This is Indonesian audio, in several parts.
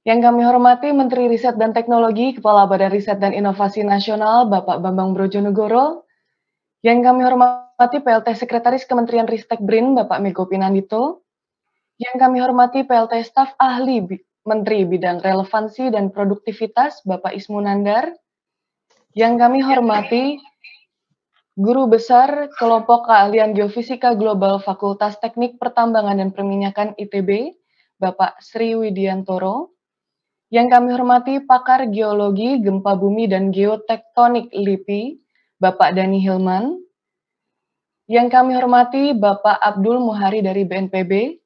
Yang kami hormati Menteri Riset dan Teknologi, Kepala Badan Riset dan Inovasi Nasional, Bapak Bambang Brojonegoro. Yang kami hormati PLT Sekretaris Kementerian Ristek BRIN, Bapak Mego Pinandito. Yang kami hormati PLT Staf Ahli Menteri Bidang Relevansi dan Produktivitas, Bapak Ismu Nandar. Yang kami hormati Guru Besar Kelompok Keahlian Geofisika Global Fakultas Teknik Pertambangan dan Perminyakan ITB, Bapak Sri Widiantoro. Yang kami hormati pakar geologi, gempa bumi, dan geotektonik LIPI, Bapak Dani Hilman. Yang kami hormati Bapak Abdul Muhari dari BNPB.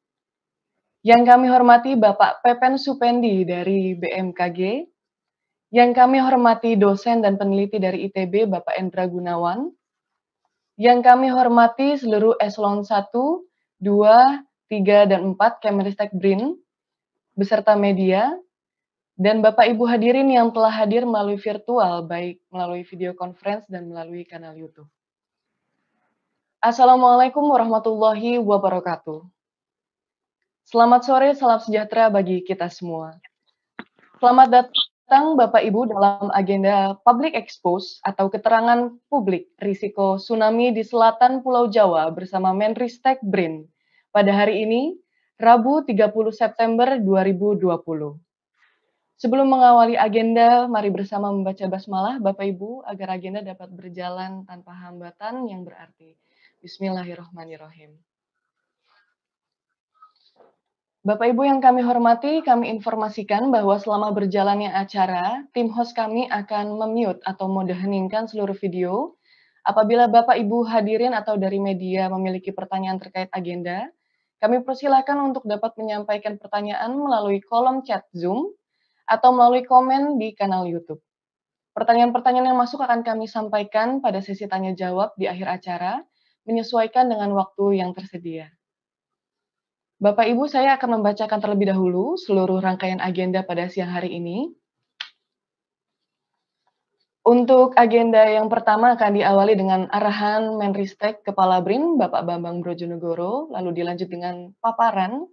Yang kami hormati Bapak Pepen Supendi dari BMKG. Yang kami hormati dosen dan peneliti dari ITB, Bapak Endra Gunawan. Yang kami hormati seluruh eselon 1, 2, 3, dan 4 Kemenristek BRIN, beserta media, dan Bapak Ibu hadirin yang telah hadir melalui virtual, baik melalui video conference dan melalui kanal YouTube. Assalamualaikum warahmatullahi wabarakatuh. Selamat sore, salam sejahtera bagi kita semua. Selamat datang Bapak Ibu dalam agenda Public Expose atau keterangan publik risiko tsunami di selatan Pulau Jawa bersama Menristek BRIN pada hari ini, Rabu 30 September 2020. Sebelum mengawali agenda, mari bersama membaca basmalah Bapak Ibu agar agenda dapat berjalan tanpa hambatan yang berarti. Bismillahirrahmanirrahim. Bapak Ibu yang kami hormati, kami informasikan bahwa selama berjalannya acara, tim host kami akan memute atau mode heningkan seluruh video. Apabila Bapak Ibu hadirin atau dari media memiliki pertanyaan terkait agenda, kami persilakan untuk dapat menyampaikan pertanyaan melalui kolom chat Zoom atau melalui komen di kanal YouTube. Pertanyaan-pertanyaan yang masuk akan kami sampaikan pada sesi tanya jawab di akhir acara, menyesuaikan dengan waktu yang tersedia. Bapak Ibu, saya akan membacakan terlebih dahulu seluruh rangkaian agenda pada siang hari ini. Untuk agenda yang pertama akan diawali dengan arahan Menristek Kepala BRIN, Bapak Bambang Brojonegoro, lalu dilanjut dengan paparan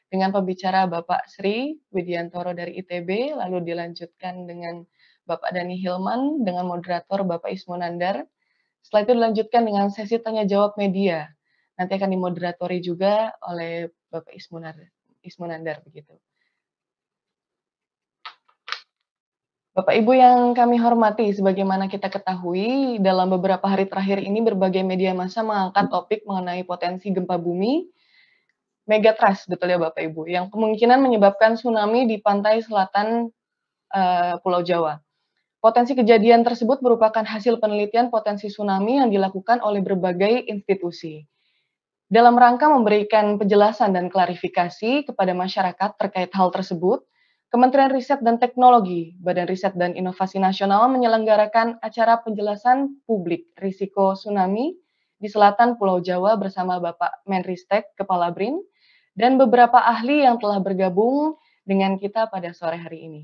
dengan pembicara Bapak Sri Widiantoro dari ITB, lalu dilanjutkan dengan Bapak Dani Hilman, dengan moderator Bapak Ismu Nandar. Setelah itu dilanjutkan dengan sesi tanya jawab media. Nanti akan dimoderatori juga oleh Bapak Ismu Nandar begitu. Bapak Ibu yang kami hormati, sebagaimana kita ketahui, dalam beberapa hari terakhir ini berbagai media massa mengangkat topik mengenai potensi gempa bumi megatrust, betul ya Bapak Ibu, yang kemungkinan menyebabkan tsunami di pantai selatan Pulau Jawa. Potensi kejadian tersebut merupakan hasil penelitian potensi tsunami yang dilakukan oleh berbagai institusi. Dalam rangka memberikan penjelasan dan klarifikasi kepada masyarakat terkait hal tersebut, Kementerian Riset dan Teknologi, Badan Riset dan Inovasi Nasional menyelenggarakan acara penjelasan publik risiko tsunami di selatan Pulau Jawa bersama Bapak Menristek, Kepala BRIN, dan beberapa ahli yang telah bergabung dengan kita pada sore hari ini.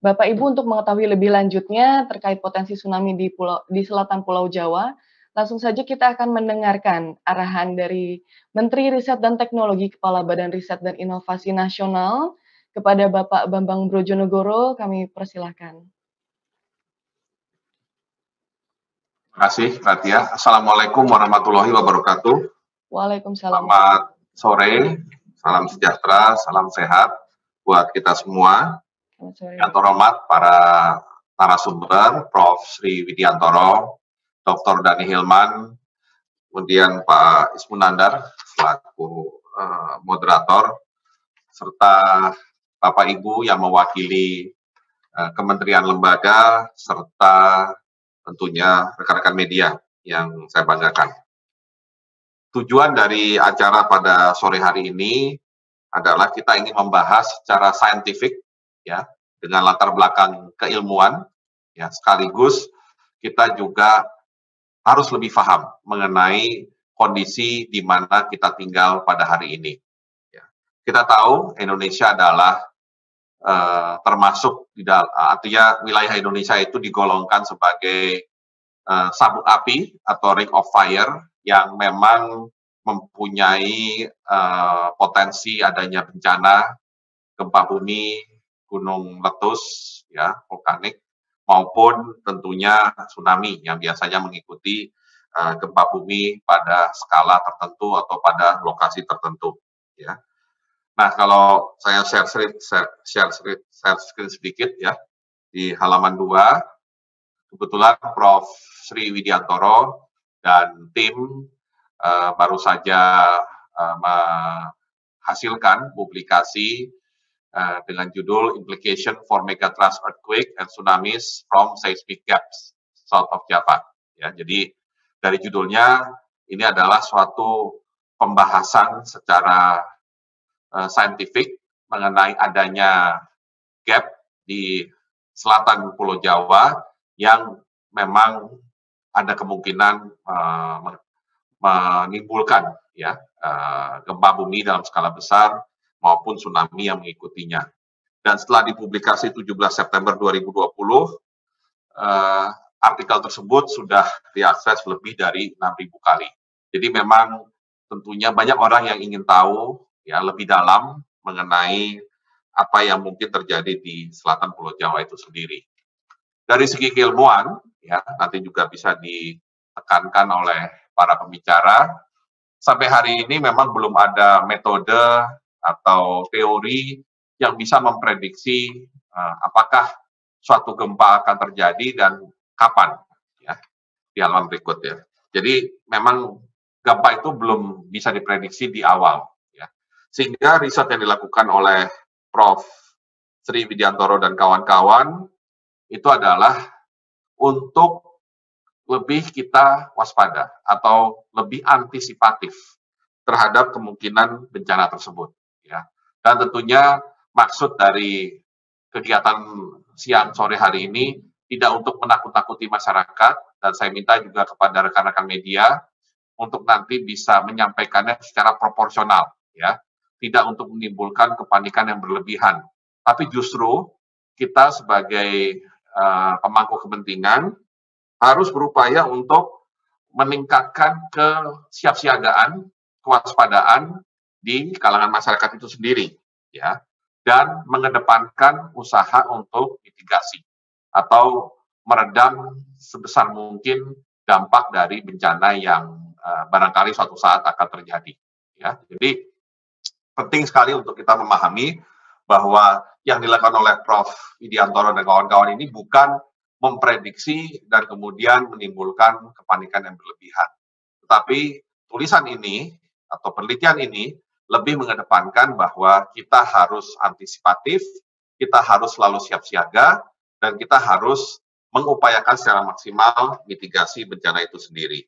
Bapak Ibu, untuk mengetahui lebih lanjutnya terkait potensi tsunami di selatan Pulau Jawa, langsung saja kita akan mendengarkan arahan dari Menteri Riset dan Teknologi, Kepala Badan Riset dan Inovasi Nasional, kepada Bapak Bambang Brojonegoro. Kami persilahkan. Terima kasih, Ratia. Assalamualaikum warahmatullahi wabarakatuh. Waalaikumsalam. Selamat sore, salam sejahtera, salam sehat buat kita semua. Yang terhormat para narasumber, Prof. Sri Widiantoro, Dr. Dani Hilman, kemudian Pak Ismu Nandar selaku moderator, serta Bapak Ibu yang mewakili kementerian lembaga, serta tentunya rekan-rekan media yang saya banggakan. Tujuan dari acara pada sore hari ini adalah kita ingin membahas secara saintifik, ya, dengan latar belakang keilmuan, ya, sekaligus kita juga harus lebih paham mengenai kondisi di mana kita tinggal pada hari ini. Ya. Kita tahu Indonesia adalah termasuk artinya wilayah Indonesia itu digolongkan sebagai sabuk api atau ring of fire yang memang mempunyai potensi adanya bencana, gempa bumi, gunung letus, ya, vulkanik, maupun tentunya tsunami yang biasanya mengikuti gempa bumi pada skala tertentu atau pada lokasi tertentu, ya. Nah, kalau saya share screen sedikit ya, di halaman 2, kebetulan Prof. Sri Widiantoro dan tim baru saja menghasilkan publikasi dengan judul Implication for Megatrust Earthquake and Tsunamis from Seismic Gaps South of Java. Ya, jadi dari judulnya ini adalah suatu pembahasan secara saintifik mengenai adanya gap di selatan Pulau Jawa yang memang ada kemungkinan menimbulkan ya gempa bumi dalam skala besar maupun tsunami yang mengikutinya. Dan setelah dipublikasi 17 September 2020, artikel tersebut sudah diakses lebih dari 6.000 kali. Jadi memang tentunya banyak orang yang ingin tahu ya lebih dalam mengenai apa yang mungkin terjadi di selatan Pulau Jawa itu sendiri. Dari segi keilmuan, ya nanti juga bisa ditekankan oleh para pembicara, sampai hari ini memang belum ada metode atau teori yang bisa memprediksi apakah suatu gempa akan terjadi dan kapan, ya, di halaman berikut ya. Jadi memang gempa itu belum bisa diprediksi di awal, ya. Sehingga riset yang dilakukan oleh Prof. Sri Widiantoro dan kawan-kawan itu adalah untuk lebih kita waspada atau lebih antisipatif terhadap kemungkinan bencana tersebut, ya. Dan tentunya maksud dari kegiatan siang sore hari ini tidak untuk menakut-nakuti masyarakat, dan saya minta juga kepada rekan-rekan media untuk nanti bisa menyampaikannya secara proporsional, ya, tidak untuk menimbulkan kepanikan yang berlebihan, tapi justru kita sebagai pemangku kepentingan harus berupaya untuk meningkatkan kesiapsiagaan, kewaspadaan di kalangan masyarakat itu sendiri, ya, dan mengedepankan usaha untuk mitigasi atau meredam sebesar mungkin dampak dari bencana yang barangkali suatu saat akan terjadi, ya. Jadi penting sekali untuk kita memahami bahwa yang dilakukan oleh Prof. Widiantoro dan kawan-kawan ini bukan memprediksi dan kemudian menimbulkan kepanikan yang berlebihan. Tetapi tulisan ini atau penelitian ini lebih mengedepankan bahwa kita harus antisipatif, kita harus selalu siap siaga, dan kita harus mengupayakan secara maksimal mitigasi bencana itu sendiri.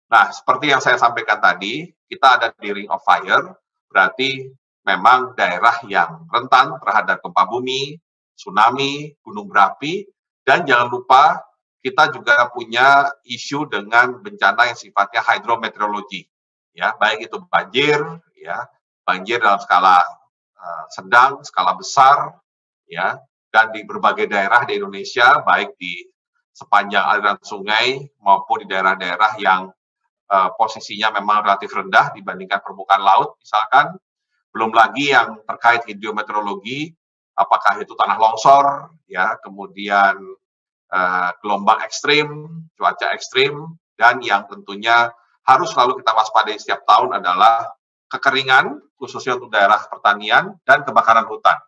Nah, seperti yang saya sampaikan tadi, kita ada di Ring of Fire, berarti memang daerah yang rentan terhadap gempa bumi, tsunami, gunung berapi, dan jangan lupa kita juga punya isu dengan bencana yang sifatnya hidrometeorologi, ya, baik itu banjir, ya, banjir dalam skala sedang, skala besar, ya, dan di berbagai daerah di Indonesia, baik di sepanjang aliran sungai maupun di daerah-daerah yang posisinya memang relatif rendah dibandingkan permukaan laut, misalkan. Belum lagi yang terkait hidrometeorologi, apakah itu tanah longsor, ya, kemudian gelombang ekstrim, cuaca ekstrim, dan yang tentunya harus selalu kita waspadai setiap tahun adalah kekeringan, khususnya untuk daerah pertanian dan kebakaran hutan,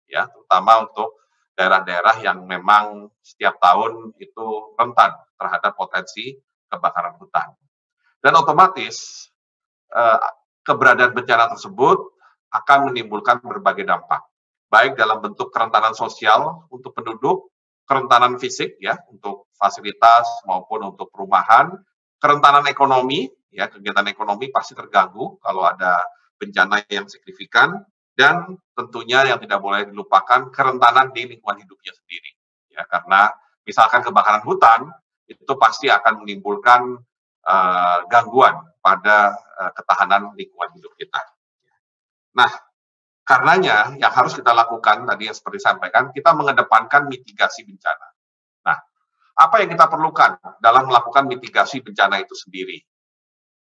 ya, terutama untuk daerah-daerah yang memang setiap tahun itu rentan terhadap potensi kebakaran hutan. Dan otomatis keberadaan bencana tersebut akan menimbulkan berbagai dampak, baik dalam bentuk kerentanan sosial untuk penduduk, kerentanan fisik ya untuk fasilitas maupun untuk perumahan, kerentanan ekonomi ya, kegiatan ekonomi pasti terganggu kalau ada bencana yang signifikan, dan tentunya yang tidak boleh dilupakan kerentanan di lingkungan hidupnya sendiri ya, karena misalkan kebakaran hutan itu pasti akan menimbulkan gangguan pada ketahanan lingkungan hidup kita. Nah, karenanya yang harus kita lakukan tadi yang seperti disampaikan, kita mengedepankan mitigasi bencana. Nah, apa yang kita perlukan dalam melakukan mitigasi bencana itu sendiri?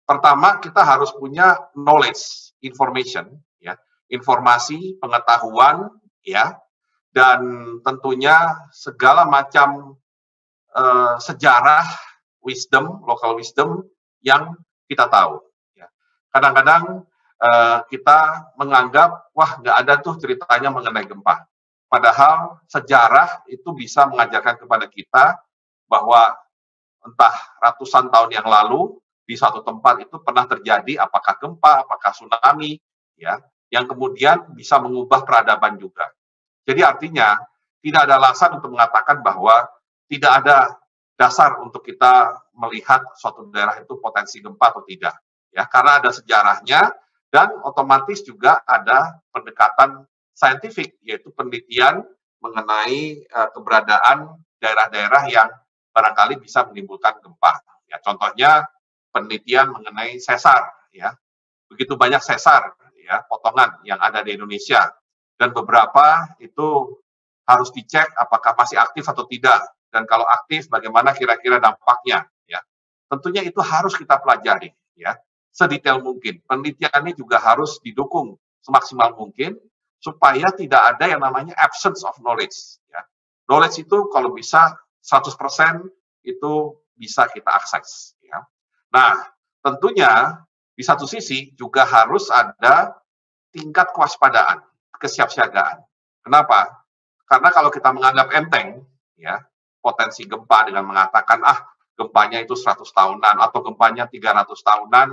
Pertama, kita harus punya knowledge, information, ya, informasi, pengetahuan, ya, dan tentunya segala macam sejarah, wisdom, local wisdom yang kita tahu. Kadang-kadang kita menganggap, wah nggak ada tuh ceritanya mengenai gempa. Padahal sejarah itu bisa mengajarkan kepada kita bahwa entah ratusan tahun yang lalu di suatu tempat itu pernah terjadi apakah gempa, apakah tsunami, ya, yang kemudian bisa mengubah peradaban juga. Jadi artinya tidak ada alasan untuk mengatakan bahwa tidak ada dasar untuk kita melihat suatu daerah itu potensi gempa atau tidak, ya, karena ada sejarahnya dan otomatis juga ada pendekatan saintifik, yaitu penelitian mengenai keberadaan daerah-daerah yang barangkali bisa menimbulkan gempa. Ya, contohnya penelitian mengenai sesar, ya, begitu banyak sesar, ya, potongan yang ada di Indonesia, dan beberapa itu harus dicek apakah masih aktif atau tidak, dan kalau aktif bagaimana kira-kira dampaknya, ya. Tentunya itu harus kita pelajari, ya, sedetail mungkin. Penelitiannya juga harus didukung semaksimal mungkin supaya tidak ada yang namanya absence of knowledge, ya. Knowledge itu kalau bisa 100% itu bisa kita akses, ya. Nah, tentunya di satu sisi juga harus ada tingkat kewaspadaan, kesiapsiagaan. Kenapa? Karena kalau kita menganggap enteng, ya, potensi gempa dengan mengatakan, gempanya itu 100 tahunan atau gempanya 300 tahunan,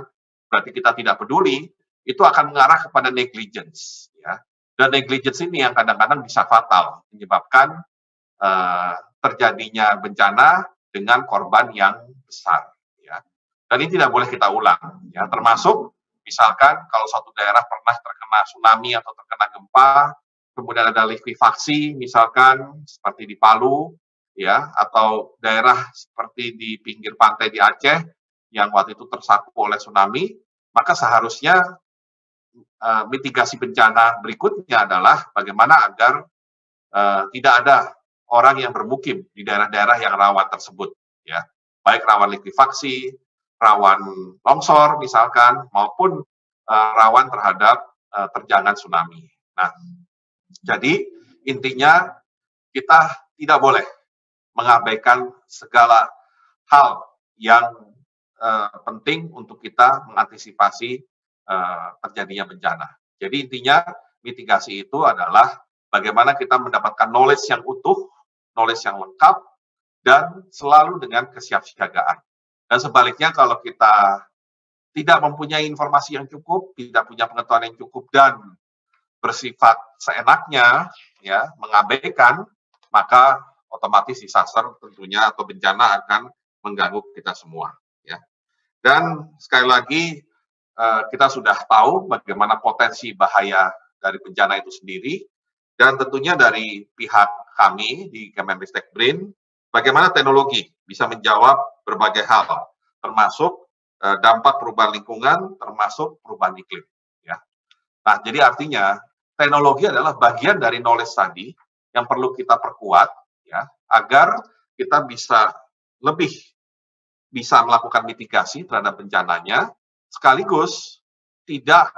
berarti kita tidak peduli, itu akan mengarah kepada negligence, ya. Dan negligence ini yang kadang-kadang bisa fatal, menyebabkan terjadinya bencana dengan korban yang besar, ya. Dan ini tidak boleh kita ulang, ya. Termasuk misalkan kalau suatu daerah pernah terkena tsunami atau terkena gempa, kemudian ada likuifaksi, misalkan seperti di Palu, ya, atau daerah seperti di pinggir pantai di Aceh yang waktu itu tersapu oleh tsunami, maka seharusnya mitigasi bencana berikutnya adalah bagaimana agar tidak ada orang yang bermukim di daerah-daerah yang rawan tersebut, ya, baik rawan likuifaksi, rawan longsor misalkan, maupun rawan terhadap terjangan tsunami. Nah, jadi intinya kita tidak boleh mengabaikan segala hal yang penting untuk kita mengantisipasi terjadinya bencana. Jadi intinya mitigasi itu adalah bagaimana kita mendapatkan knowledge yang utuh, knowledge yang lengkap, dan selalu dengan kesiapsiagaan. Dan sebaliknya kalau kita tidak mempunyai informasi yang cukup, tidak punya pengetahuan yang cukup, dan bersifat seenaknya, ya, mengabaikan, maka otomatis disaster tentunya atau bencana akan mengganggu kita semua, ya. Dan sekali lagi kita sudah tahu bagaimana potensi bahaya dari bencana itu sendiri, dan tentunya dari pihak kami di Kemenristek BRIN, bagaimana teknologi bisa menjawab berbagai hal, termasuk dampak perubahan lingkungan, termasuk perubahan iklim, ya. Nah, jadi artinya teknologi adalah bagian dari knowledge tadi yang perlu kita perkuat, ya, agar kita bisa lebih bisa melakukan mitigasi terhadap bencananya, sekaligus tidak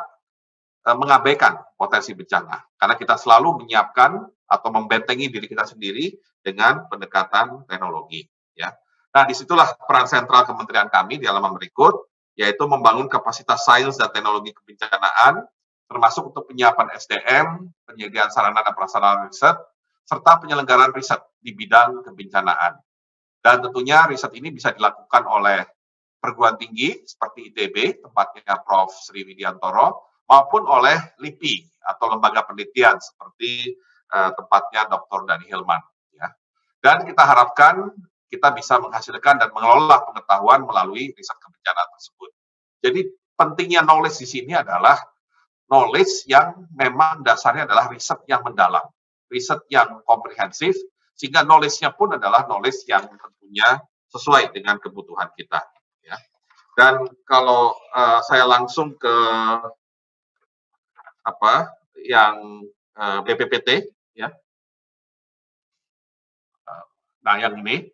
mengabaikan potensi bencana, karena kita selalu menyiapkan atau membentengi diri kita sendiri dengan pendekatan teknologi, ya. Nah, disitulah peran sentral kementerian kami di halaman berikut, yaitu membangun kapasitas sains dan teknologi kebencanaan, termasuk untuk penyiapan SDM, penyediaan sarana dan prasarana riset, serta penyelenggaraan riset di bidang kebencanaan. Dan tentunya riset ini bisa dilakukan oleh perguruan tinggi seperti ITB, tempatnya Prof. Sri Widiantoro, maupun oleh LIPI atau lembaga penelitian seperti tempatnya Dr. Dhani Hilman, ya. Dan kita harapkan kita bisa menghasilkan dan mengelola pengetahuan melalui riset kebencanaan tersebut. Jadi pentingnya knowledge di sini adalah knowledge yang memang dasarnya adalah riset yang mendalam, riset yang komprehensif, sehingga knowledge-nya pun adalah knowledge yang tentunya sesuai dengan kebutuhan kita, ya. Dan kalau saya langsung ke yang BPPT, ya. Nah, yang ini.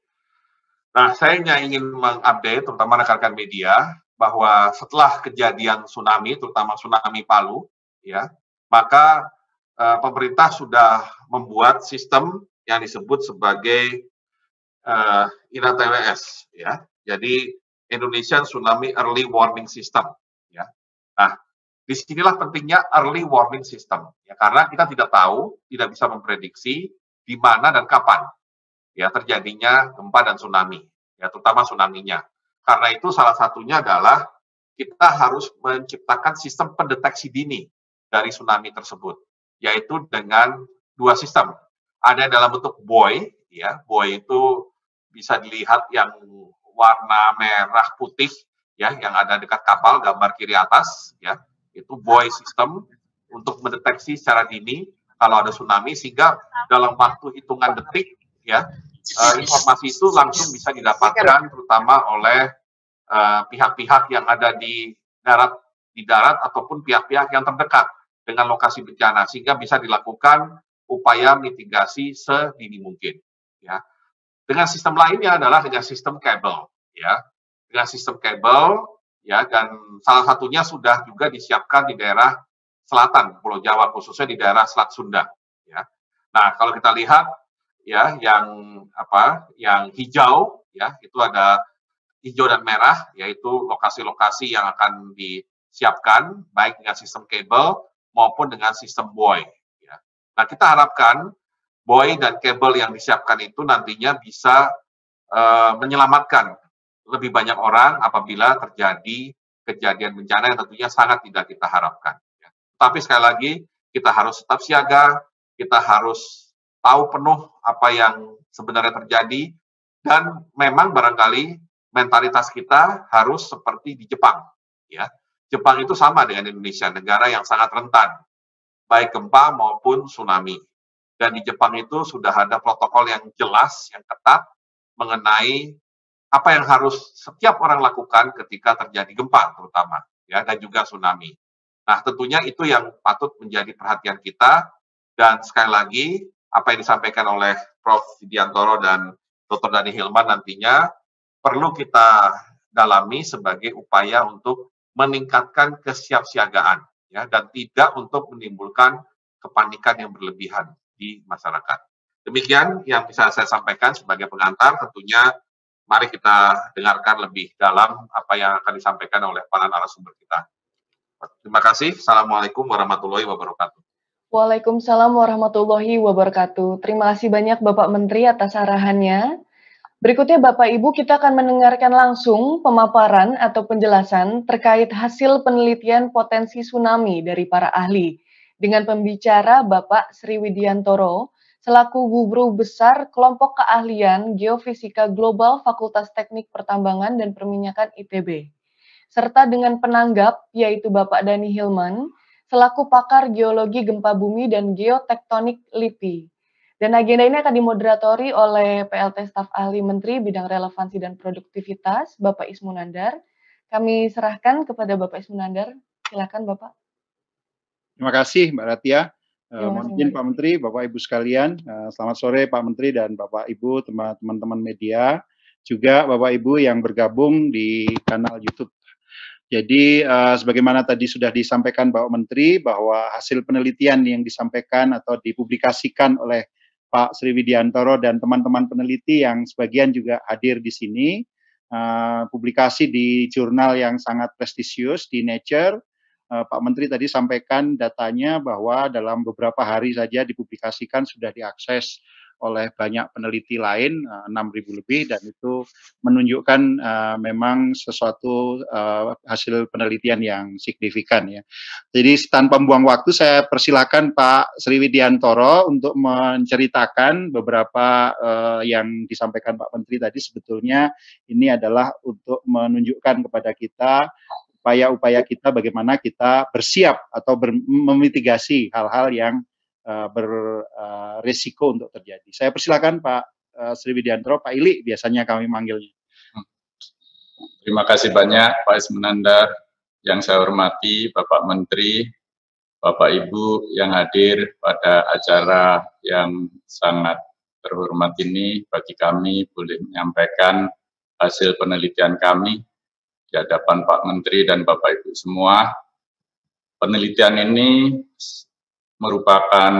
Nah, saya hanya ingin mengupdate, terutama rekan-rekan media, bahwa setelah kejadian tsunami, terutama tsunami Palu, ya, maka pemerintah sudah membuat sistem yang disebut sebagai INATWS, ya. Jadi Indonesian Tsunami Early Warning System, ya. Nah, disinilah pentingnya early warning system, ya, karena kita tidak tahu, tidak bisa memprediksi di mana dan kapan ya terjadinya gempa dan tsunami, ya terutama tsunami-nya. Karena itu salah satunya adalah kita harus menciptakan sistem pendeteksi dini dari tsunami tersebut, yaitu dengan dua sistem. Ada dalam bentuk buoy, ya buoy itu bisa dilihat yang warna merah putih, ya yang ada dekat kapal, gambar kiri atas, ya itu buoy system untuk mendeteksi secara dini kalau ada tsunami, sehingga dalam waktu hitungan detik ya informasi itu langsung bisa didapatkan terutama oleh pihak-pihak yang ada di darat ataupun pihak-pihak yang terdekat dengan lokasi bencana, sehingga bisa dilakukan upaya mitigasi sedini mungkin, ya. Dengan sistem lainnya adalah dengan sistem kabel, ya. Dengan sistem kabel, ya, dan salah satunya sudah juga disiapkan di daerah selatan Pulau Jawa, khususnya di daerah Selat Sunda, ya. Nah, kalau kita lihat, ya, yang hijau, ya, itu ada hijau dan merah, yaitu lokasi-lokasi yang akan disiapkan baik dengan sistem kabel maupun dengan sistem buoy. Ya. Nah, kita harapkan buoy dan kabel yang disiapkan itu nantinya bisa menyelamatkan lebih banyak orang apabila terjadi kejadian bencana yang tentunya sangat tidak kita harapkan. Ya. Tapi sekali lagi, kita harus tetap siaga, kita harus tahu penuh apa yang sebenarnya terjadi, dan memang barangkali mentalitas kita harus seperti di Jepang. Ya. Jepang itu sama dengan Indonesia, negara yang sangat rentan, baik gempa maupun tsunami. Dan di Jepang itu sudah ada protokol yang jelas, yang ketat, mengenai apa yang harus setiap orang lakukan ketika terjadi gempa terutama, ya, dan juga tsunami. Nah, tentunya itu yang patut menjadi perhatian kita, dan sekali lagi, apa yang disampaikan oleh Prof. Widiantoro dan Dr. Dhani Hilman nantinya perlu kita dalami sebagai upaya untuk meningkatkan kesiapsiagaan, ya, dan tidak untuk menimbulkan kepanikan yang berlebihan di masyarakat. Demikian yang bisa saya sampaikan sebagai pengantar. Tentunya mari kita dengarkan lebih dalam apa yang akan disampaikan oleh para narasumber kita. Terima kasih. Assalamualaikum warahmatullahi wabarakatuh. Waalaikumsalam warahmatullahi wabarakatuh. Terima kasih banyak Bapak Menteri atas arahannya. Berikutnya Bapak Ibu, kita akan mendengarkan langsung pemaparan atau penjelasan terkait hasil penelitian potensi tsunami dari para ahli dengan pembicara Bapak Sri Widiantoro selaku Guru Besar Kelompok Keahlian Geofisika Global Fakultas Teknik Pertambangan dan Perminyakan ITB, serta dengan penanggap yaitu Bapak Dhani Hilman selaku pakar geologi gempa bumi dan geotektonik LIPI. Dan agenda ini akan dimoderatori oleh PLT Staf Ahli Menteri Bidang Relevansi dan Produktivitas, Bapak Ismu Nandar. Kami serahkan kepada Bapak Ismu Nandar. Silakan Bapak. Terima kasih Mbak Ratia. Mohon izin Pak Menteri, Bapak Ibu sekalian, selamat sore Pak Menteri dan Bapak Ibu, teman-teman media, juga Bapak Ibu yang bergabung di kanal YouTube. Jadi sebagaimana tadi sudah disampaikan Bapak Menteri bahwa hasil penelitian yang disampaikan atau dipublikasikan oleh Pak Sri Widiantoro dan teman-teman peneliti yang sebagian juga hadir di sini, publikasi di jurnal yang sangat prestisius di Nature. Pak Menteri tadi sampaikan datanya bahwa dalam beberapa hari saja dipublikasikan sudah diakses oleh banyak peneliti lain, 6.000 lebih, dan itu menunjukkan memang sesuatu hasil penelitian yang signifikan ya. Jadi tanpa membuang waktu, saya persilakan Pak Sri Widiantoro untuk menceritakan beberapa yang disampaikan Pak Menteri tadi. Sebetulnya ini adalah untuk menunjukkan kepada kita upaya-upaya kita bagaimana kita bersiap atau memitigasi hal-hal yang berisiko untuk terjadi. Saya persilakan Pak Sri Widiantoro, Pak Ili biasanya kami manggilnya. Terima kasih banyak Pak Ismu Nandar, yang saya hormati Bapak Menteri, Bapak Ibu yang hadir pada acara yang sangat terhormat ini. Bagi kami boleh menyampaikan hasil penelitian kami di hadapan Pak Menteri dan Bapak Ibu semua. Penelitian ini merupakan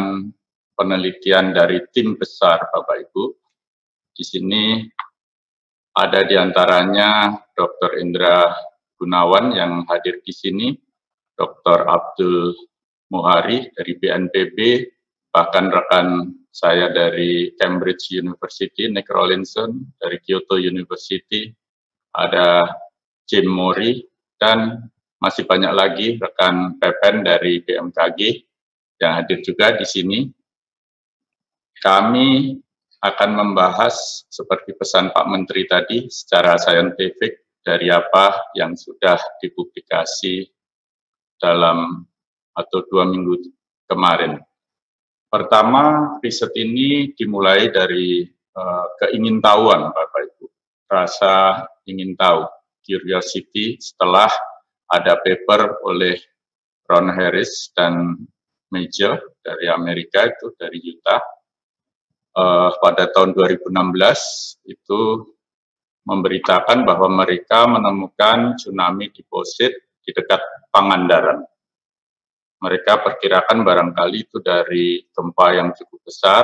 penelitian dari tim besar Bapak Ibu. Di sini ada diantaranya Dr. Indra Gunawan yang hadir di sini, Dr. Abdul Muhari dari BNPB, bahkan rekan saya dari Cambridge University, Nick Rawlinson dari Kyoto University, ada Jim Mori, dan masih banyak lagi rekan Pepen dari BMKG yang hadir juga di sini. Kami akan membahas seperti pesan Pak Menteri tadi secara saintifik dari apa yang sudah dipublikasi dalam atau 2 minggu kemarin. Pertama, riset ini dimulai dari keingintahuan Bapak Ibu, rasa ingin tahu, curiosity, setelah ada paper oleh Ron Harris dan Major dari Amerika, itu dari Utah, pada tahun 2016 itu memberitakan bahwa mereka menemukan tsunami deposit di dekat Pangandaran. Mereka perkirakan barangkali itu dari gempa yang cukup besar,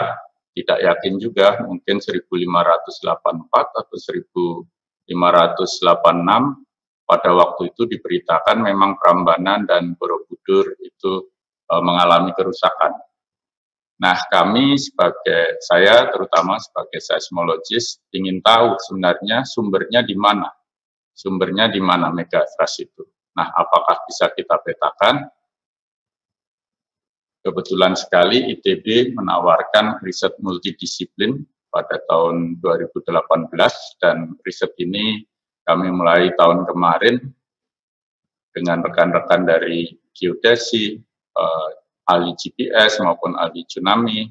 tidak yakin juga, mungkin 1584 atau 1586. Pada waktu itu diberitakan memang Prambanan dan Borobudur itu mengalami kerusakan. Nah, kami saya terutama sebagai seismologis ingin tahu sebenarnya sumbernya di mana. Sumbernya di mana megathrust itu. Nah, apakah bisa kita petakan? Kebetulan sekali ITB menawarkan riset multidisiplin pada tahun 2018 dan riset ini kami mulai tahun kemarin dengan rekan-rekan dari geodesi, ahli GPS maupun ahli tsunami,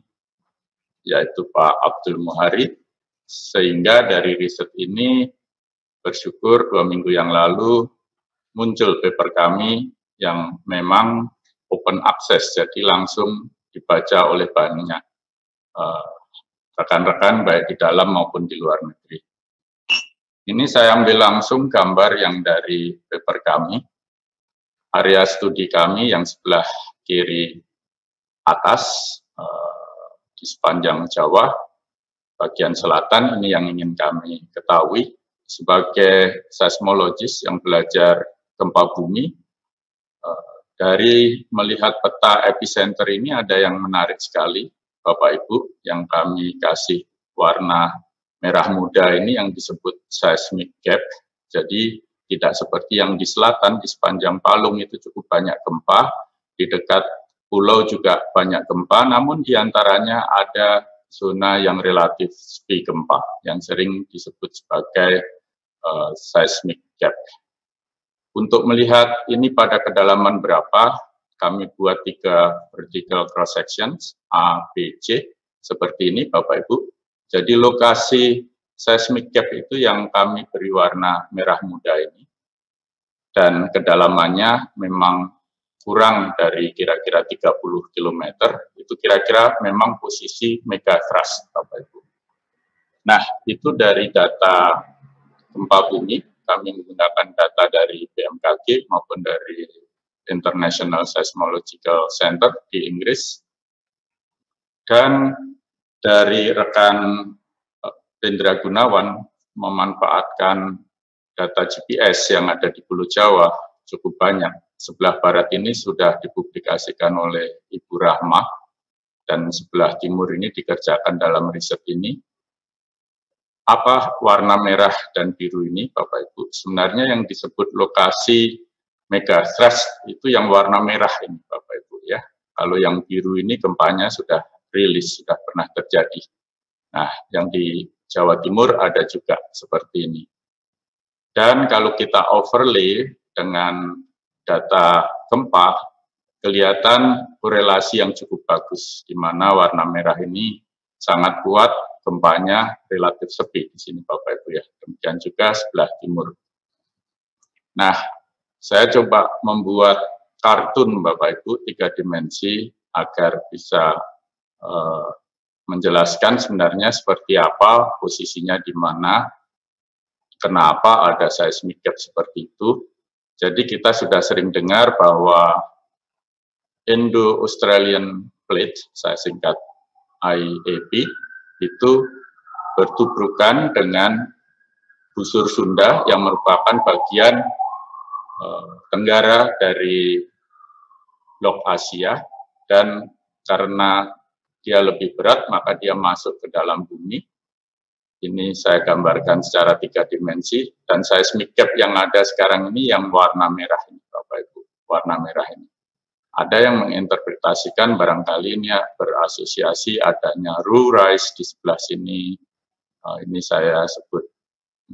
yaitu Pak Abdul Muhari, sehingga dari riset ini bersyukur 2 minggu yang lalu muncul paper kami yang memang open access, jadi langsung dibaca oleh banyak rekan-rekan baik di dalam maupun di luar negeri. Ini saya ambil langsung gambar yang dari paper kami, area studi kami yang sebelah kiri atas di sepanjang Jawa, bagian selatan, ini yang ingin kami ketahui. Sebagai seismologis yang belajar gempa bumi, dari melihat peta epicenter ini ada yang menarik sekali, Bapak Ibu, yang kami kasih warna merah muda ini yang disebut seismic gap. Jadi tidak seperti yang di selatan, di sepanjang Palung itu cukup banyak gempa, di dekat pulau juga banyak gempa, namun diantaranya ada zona yang relatif sepi gempa, yang sering disebut sebagai seismic gap. Untuk melihat ini pada kedalaman berapa, kami buat 3 vertical cross sections, A, B, C, seperti ini Bapak Ibu. Jadi lokasi seismic gap itu yang kami beri warna merah muda ini. Dan kedalamannya memang kurang dari kira-kira 30 km, itu kira-kira memang posisi megathrust, Bapak Ibu. Nah, itu dari data gempa bumi, kami menggunakan data dari BMKG maupun dari International Seismological Center di Inggris. Dan dari rekan Indra Gunawan memanfaatkan data GPS yang ada di Pulau Jawa cukup banyak. Sebelah barat ini sudah dipublikasikan oleh Ibu Rahma, dan sebelah timur ini dikerjakan dalam riset ini. Apa warna merah dan biru ini, Bapak Ibu? Sebenarnya yang disebut lokasi megathrust itu yang warna merah ini, Bapak Ibu ya. Kalau yang biru ini gempanya sudah rilis, sudah pernah terjadi. Nah, yang di Jawa Timur ada juga seperti ini. Dan kalau kita overlay dengan data gempa, kelihatan korelasi yang cukup bagus, di mana warna merah ini sangat kuat, gempanya relatif sepi di sini Bapak Ibu ya. Demikian juga sebelah timur. Nah, saya coba membuat kartun Bapak Ibu 3 dimensi agar bisa menjelaskan sebenarnya seperti apa posisinya di mana, kenapa ada seismic gap seperti itu. Jadi kita sudah sering dengar bahwa Indo-Australian Plate, saya singkat IAP, itu bertubrukan dengan busur Sunda yang merupakan bagian tenggara dari blok Asia, dan karena dia lebih berat maka dia masuk ke dalam bumi. Ini saya gambarkan secara 3 dimensi, dan seismic gap yang ada sekarang ini yang warna merah ini, Bapak Ibu, warna merah ini. Ada yang menginterpretasikan barangkali ini berasosiasi adanya Ru Rise di sebelah sini. Ini saya sebut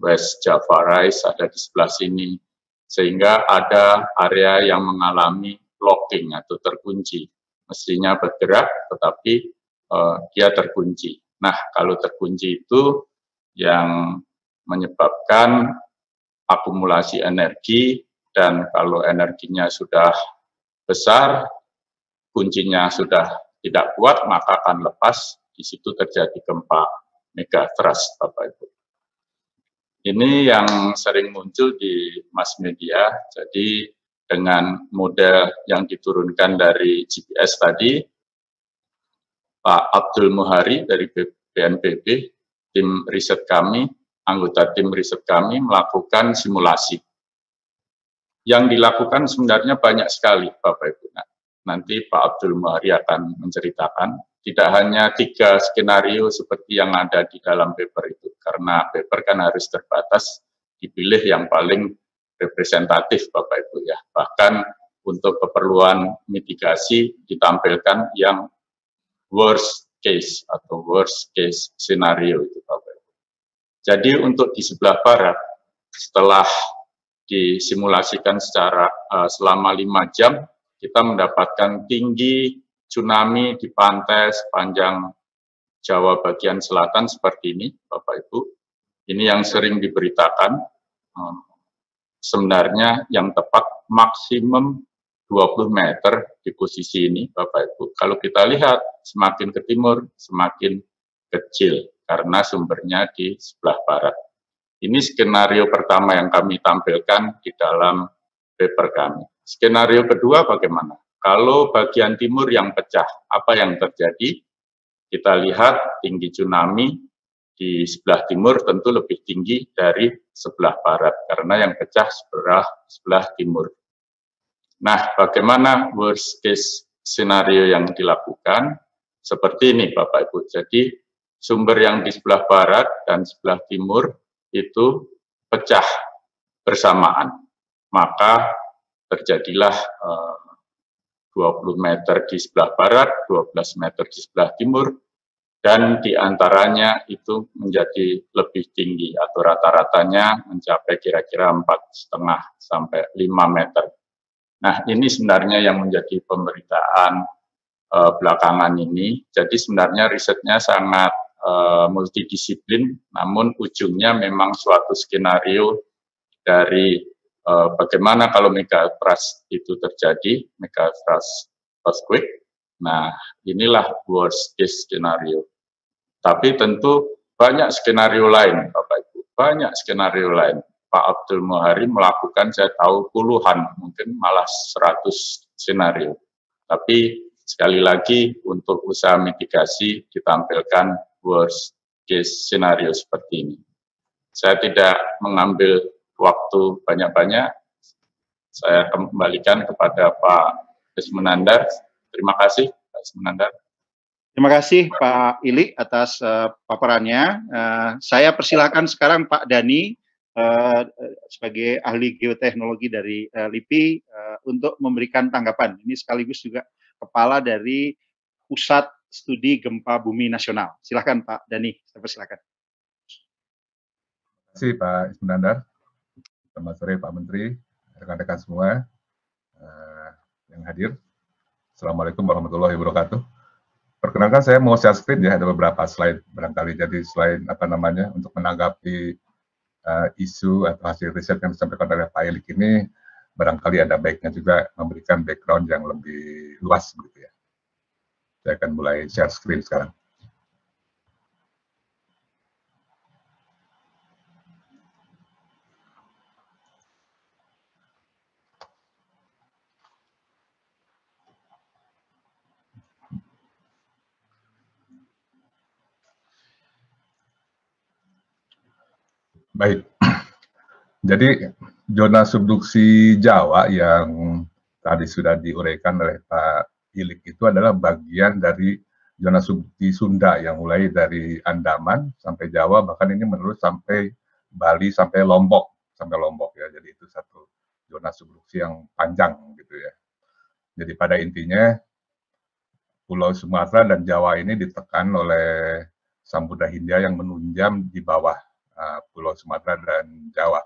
West Java Rise ada di sebelah sini. Sehingga ada area yang mengalami locking atau terkunci. Mestinya bergerak tetapi dia terkunci. Nah, kalau terkunci itu yang menyebabkan akumulasi energi, dan kalau energinya sudah besar, kuncinya sudah tidak kuat, maka akan lepas. Di situ terjadi gempa megathrust, Bapak Ibu. Ini yang sering muncul di mass media. Jadi dengan model yang diturunkan dari GPS tadi, Pak Abdul Muhari dari BNPB, tim riset kami, anggota tim riset kami melakukan simulasi. Yang dilakukan sebenarnya banyak sekali, Bapak Ibu. Nanti Pak Abdul Muhari akan menceritakan, tidak hanya 3 skenario seperti yang ada di dalam paper itu, karena paper kan harus terbatas, dipilih yang paling representatif, Bapak Ibu ya. Bahkan untuk keperluan mitigasi ditampilkan yang worst case atau worst case scenario itu, Bapak Ibu. Jadi untuk di sebelah barat, setelah disimulasikan secara selama 5 jam, kita mendapatkan tinggi tsunami di pantai sepanjang Jawa bagian selatan seperti ini, Bapak Ibu. Ini yang sering diberitakan. Sebenarnya yang tepat maksimum 20 meter di posisi ini, Bapak Ibu. Kalau kita lihat semakin ke timur, semakin kecil karena sumbernya di sebelah barat. Ini skenario pertama yang kami tampilkan di dalam paper kami. Skenario kedua bagaimana? Kalau bagian timur yang pecah, apa yang terjadi? Kita lihat tinggi tsunami di sebelah timur tentu lebih tinggi dari sebelah barat, karena yang pecah sebelah timur. Nah, bagaimana worst case scenario yang dilakukan? Seperti ini, Bapak Ibu. Jadi, sumber yang di sebelah barat dan sebelah timur itu pecah bersamaan. Maka terjadilah 20 meter di sebelah barat, 12 meter di sebelah timur, dan diantaranya itu menjadi lebih tinggi atau rata-ratanya mencapai kira-kira 4,5 sampai 5 meter. Nah, ini sebenarnya yang menjadi pemberitaan belakangan ini. Jadi sebenarnya risetnya sangat multidisiplin, namun ujungnya memang suatu skenario dari bagaimana kalau megathrust itu terjadi, megathrust earthquake. Nah, inilah worst case skenario. Tapi tentu banyak skenario lain, Bapak Ibu, banyak skenario lain. Pak Abdul Muhari melakukan, saya tahu, puluhan, mungkin malah 100 skenario. Tapi sekali lagi untuk usaha mitigasi ditampilkan worst case skenario seperti ini. Saya tidak mengambil waktu banyak-banyak. Saya kembalikan kepada Pak Ismunandar. Terima kasih, Pak Ismunandar. Terima kasih Pak Ili atas paparannya. Saya persilakan sekarang Pak Dani sebagai ahli geoteknologi dari LIPI untuk memberikan tanggapan. Ini sekaligus juga kepala dari Pusat Studi Gempa Bumi Nasional. Silakan Pak Dani, saya persilakan. Terima kasih Pak Ismunandar. Selamat sore Pak Menteri, rekan-rekan semua yang hadir. Assalamualaikum warahmatullahi wabarakatuh. Perkenalkan saya mau share screen ya, ada beberapa slide barangkali. Jadi selain untuk menanggapi isu atau hasil riset yang disampaikan oleh Pak Elik ini, barangkali ada baiknya juga memberikan background yang lebih luas gitu ya. Saya akan mulai share screen sekarang. Baik. Jadi zona subduksi Jawa yang tadi sudah diuraikan oleh Pak Ilik itu adalah bagian dari zona subduksi Sunda yang mulai dari Andaman sampai Jawa, bahkan ini menerus sampai Bali sampai Lombok ya. Jadi itu satu zona subduksi yang panjang gitu ya. Jadi pada intinya Pulau Sumatera dan Jawa ini ditekan oleh Samudra Hindia yang menunjam di bawah Pulau Sumatera dan Jawa.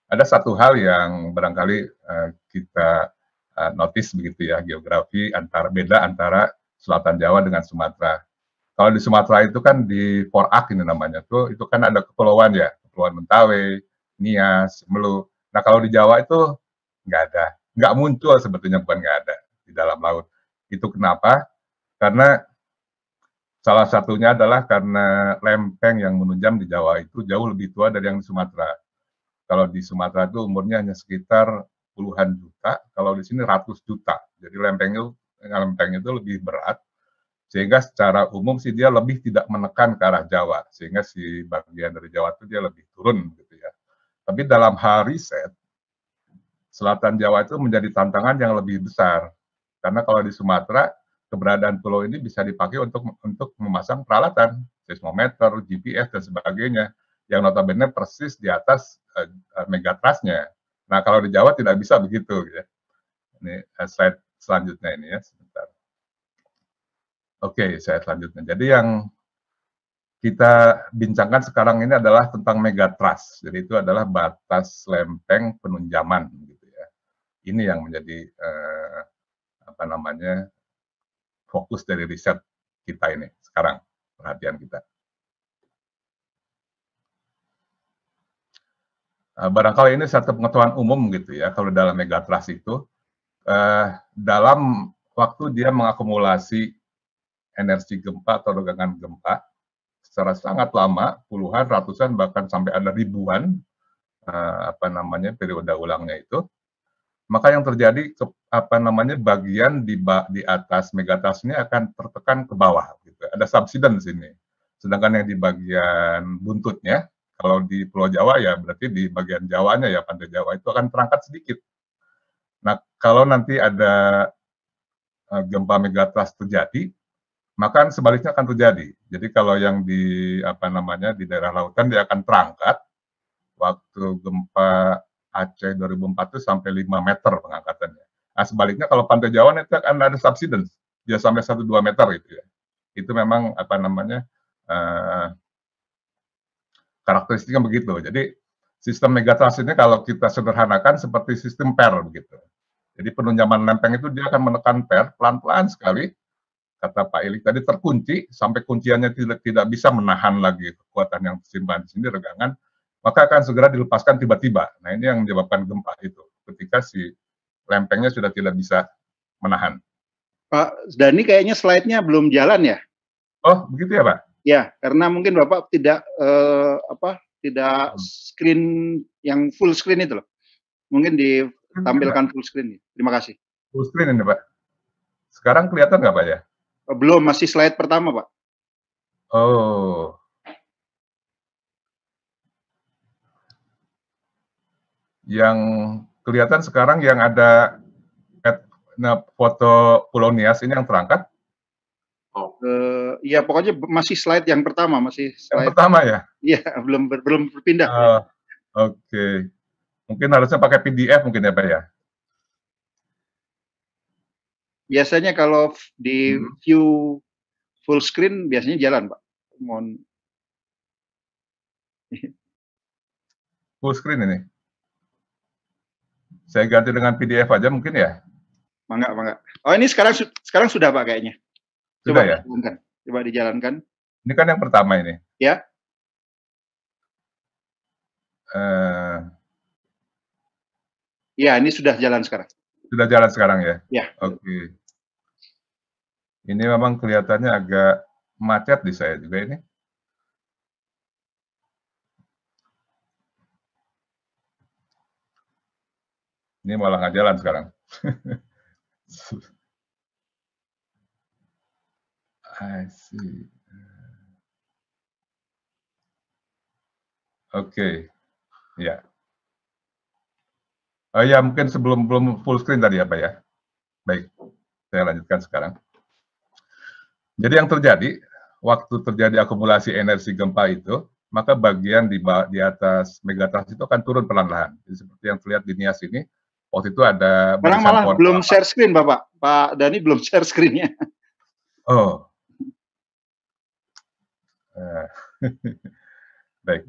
Ada satu hal yang barangkali kita notice begitu ya, geografi beda antara Selatan Jawa dengan Sumatera. Kalau di Sumatera itu kan di Forak ini namanya tuh, itu kan ada kepulauan ya, Kepulauan Mentawai, Nias, Melu. Nah kalau di Jawa itu nggak ada, nggak muncul sebetulnya, bukan nggak ada di dalam laut. Itu kenapa? Karena salah satunya adalah karena lempeng yang menunjam di Jawa itu jauh lebih tua dari yang di Sumatera. Kalau di Sumatera itu umurnya hanya sekitar puluhan juta, kalau di sini ratus juta. Jadi lempeng itu lebih berat, sehingga secara umum sih dia lebih tidak menekan ke arah Jawa, sehingga si bagian dari Jawa itu dia lebih turun gitu ya. Tapi dalam hal riset, Selatan Jawa itu menjadi tantangan yang lebih besar. Karena kalau di Sumatera, keberadaan pulau ini bisa dipakai untuk memasang peralatan, seismometer, GPS, dan sebagainya, yang notabene persis di atas megatrasnya. Nah, kalau di Jawa tidak bisa begitu. Ya. Ini slide selanjutnya ini ya, sebentar. Oke, slide selanjutnya. Jadi yang kita bincangkan sekarang ini adalah tentang megatrust. Jadi itu adalah batas lempeng penunjaman. Gitu ya. Ini yang menjadi fokus dari riset kita ini sekarang, perhatian kita. Barangkali ini satu pengetahuan umum gitu ya, kalau dalam megatrust itu, dalam waktu dia mengakumulasi energi gempa atau dorongan gempa, secara sangat lama, puluhan, ratusan, bahkan sampai ada ribuan, periode ulangnya itu, maka yang terjadi bagian di atas megatrust ini akan tertekan ke bawah gitu. Ada subsidence ini. Sedangkan yang di bagian buntutnya, kalau di Pulau Jawa ya berarti di bagian Jawanya ya, pantai Jawa itu akan terangkat sedikit. Nah, kalau nanti ada gempa megatrust terjadi, maka sebaliknya akan terjadi. Jadi kalau yang di di daerah lautan dia akan terangkat. Waktu gempa Aceh 2004 itu sampai 5 meter pengangkatannya. Nah, sebaliknya kalau pantai Jawa itu akan ada subsidence, dia sampai 1-2 meter gitu ya. Itu memang karakteristiknya begitu. Jadi sistem megatrust ini kalau kita sederhanakan seperti sistem per begitu. Jadi penunjaman lempeng itu dia akan menekan per pelan-pelan sekali, kata Pak Ilik tadi, terkunci sampai kunciannya tidak bisa menahan lagi kekuatan yang tersimpan di sini, regangan, maka akan segera dilepaskan tiba-tiba. Nah ini yang menyebabkan gempa itu, ketika si lempengnya sudah tidak bisa menahan. Pak Dhani kayaknya slide-nya belum jalan ya? Oh begitu ya Pak? Ya, karena mungkin Bapak tidak screen yang full screen itu loh. Mungkin ditampilkan full screen. Terima kasih. Full screen ini Pak. Sekarang kelihatan nggak Pak ya? Belum, masih slide pertama Pak. Oh. Yang kelihatan sekarang yang ada foto Pulau Nias ini yang terangkat. Iya, pokoknya masih slide yang pertama, masih slide. Yang pertama ya? Iya, belum berpindah. Oke. Mungkin harusnya pakai PDF mungkin ya Pak ya? Biasanya kalau di view full screen biasanya jalan Pak. Mohon. Full screen ini. Saya ganti dengan PDF aja mungkin ya? Mangga. Oh ini sekarang sudah Pak kayaknya. Sudah ya? Coba dijalankan. Ini kan yang pertama ini. Ya. Ya, ini sudah jalan sekarang. Sudah jalan sekarang ya? Ya. Oke. Ini memang kelihatannya agak macet di saya juga ini. Ini malah nggak jalan sekarang. I see. Oke. Ya. Ya mungkin belum full screen tadi ya Pak ya. Baik, saya lanjutkan sekarang. Jadi yang terjadi, waktu terjadi akumulasi energi gempa itu, maka bagian di atas megatrust itu akan turun perlahan-lahan. Jadi seperti yang terlihat di Nias ini, waktu itu ada Sekarang malah belum share screen Bapak. Pak Dhani belum share screen-nya. Oh. Baik.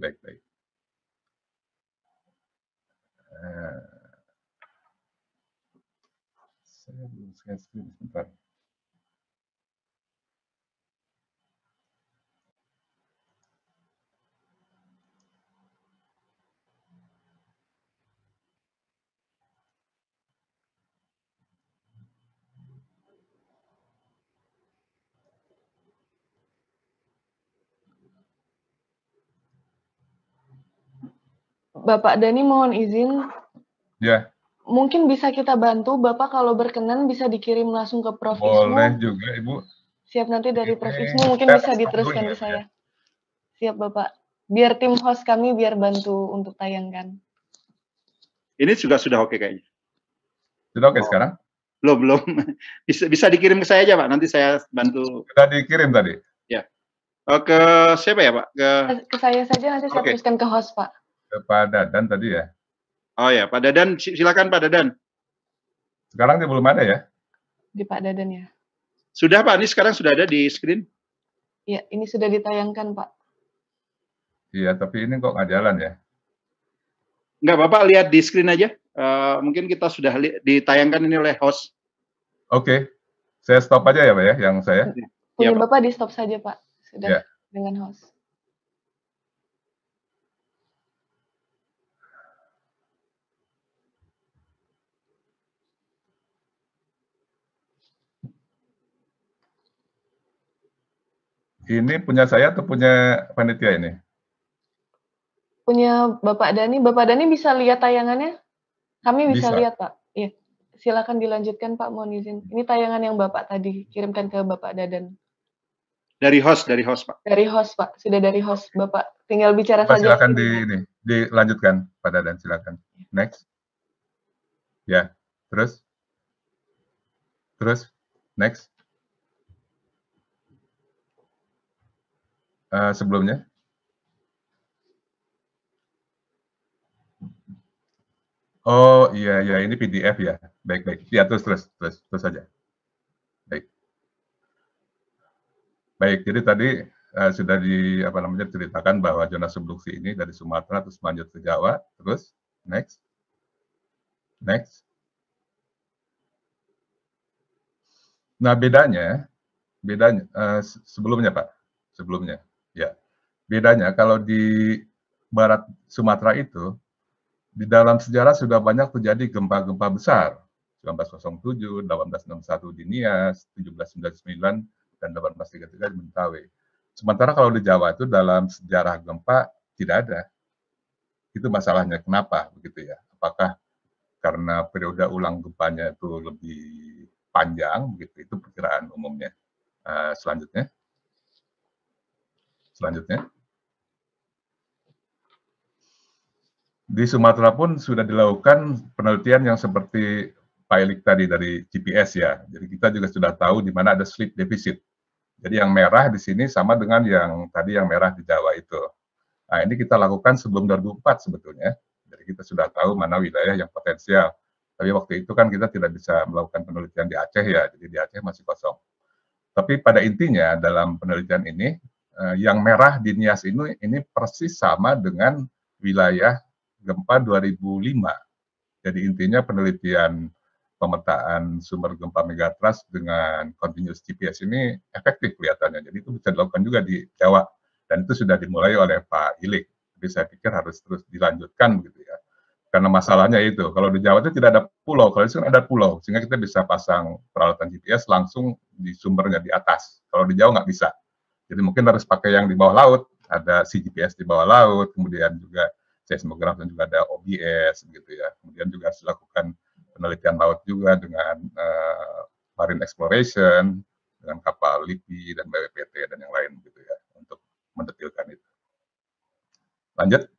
Saya belum share screen sebentar. Bapak Dhani mohon izin. Ya. Mungkin bisa kita bantu, Bapak kalau berkenan bisa dikirim langsung ke Prof. Ismu. Boleh juga, Ibu. Siap, nanti dari Prof. Ismu mungkin bisa diteruskan ke saya. Siap, Bapak. Biar tim host kami biar bantu untuk tayangkan. Ini juga sudah oke kayaknya. Sudah oke sekarang? Belum. Bisa dikirim ke saya aja, Pak. Nanti saya bantu. Sudah dikirim tadi? Ya. Ke siapa ya, Pak? Ke saya saja, nanti saya teruskan ke host, Pak. Ke Pak Dadan tadi ya? Oh ya, Pak Dadan, silakan Pak Dadan. Sekarang dia belum ada ya? Di Pak Dadan ya. Sudah Pak, ini sekarang sudah ada di screen. Iya, ini sudah ditayangkan Pak. Iya, tapi ini kok nggak jalan ya? Nggak, Bapak lihat di screen aja. Mungkin kita sudah ditayangkan ini oleh host. Oke, saya stop aja ya Pak ya, yang saya. Punya ya, Bapak di stop saja Pak, sudah ya. Dengan host. Ini punya saya atau punya panitia ini? Punya Bapak Dhani. Bapak Dhani bisa lihat tayangannya? Kami bisa lihat Pak. Iya. Silakan dilanjutkan Pak, mohon izin. Ini tayangan yang Bapak tadi kirimkan ke Bapak Dadan. Dari host Pak. Dari host Pak, sudah dari host Bapak. Tinggal bicara saja. Silakan dilanjutkan Pak Dadan, silakan. Next. Ya, terus next. Sebelumnya. Oh iya ini PDF ya. Baik. Ya terus saja. Baik, jadi tadi sudah ceritakan bahwa zona subduksi ini dari Sumatera terus lanjut ke Jawa, terus next. Nah bedanya sebelumnya Pak, ya. Bedanya kalau di barat Sumatera itu di dalam sejarah sudah banyak terjadi gempa-gempa besar, 1907, 1861 di Nias, 1799 dan 1833 di Mentawai. Sementara kalau di Jawa itu dalam sejarah gempa tidak ada. Itu masalahnya, kenapa begitu ya? Apakah karena periode ulang gempanya itu lebih panjang begitu? Itu perkiraan umumnya. Selanjutnya. Di Sumatera pun sudah dilakukan penelitian yang seperti Pak Elik tadi dari GPS ya. Jadi kita juga sudah tahu di mana ada slip defisit. Jadi yang merah di sini sama dengan yang tadi yang merah di Jawa itu. Nah ini kita lakukan sebelum 2004 sebetulnya. Jadi kita sudah tahu mana wilayah yang potensial. Tapi waktu itu kan kita tidak bisa melakukan penelitian di Aceh ya. Jadi di Aceh masih kosong. Tapi pada intinya dalam penelitian ini, yang merah di Nias ini persis sama dengan wilayah gempa 2005. Jadi intinya penelitian pemetaan sumber gempa megatrust dengan continuous GPS ini efektif kelihatannya. Jadi itu bisa dilakukan juga di Jawa dan itu sudah dimulai oleh Pak Ilik. Jadi saya pikir harus terus dilanjutkan gitu ya. Karena masalahnya itu, kalau di Jawa itu tidak ada pulau, kalau di sini ada pulau, sehingga kita bisa pasang peralatan GPS langsung di sumbernya di atas. Kalau di Jawa nggak bisa. Jadi mungkin harus pakai yang di bawah laut, ada CGPS di bawah laut, kemudian juga seismograf dan juga ada OBS gitu ya. Kemudian juga harus dilakukan penelitian laut juga dengan marine exploration, dengan kapal LIPI dan BPPT dan yang lain gitu ya untuk mendetilkan itu. Lanjut.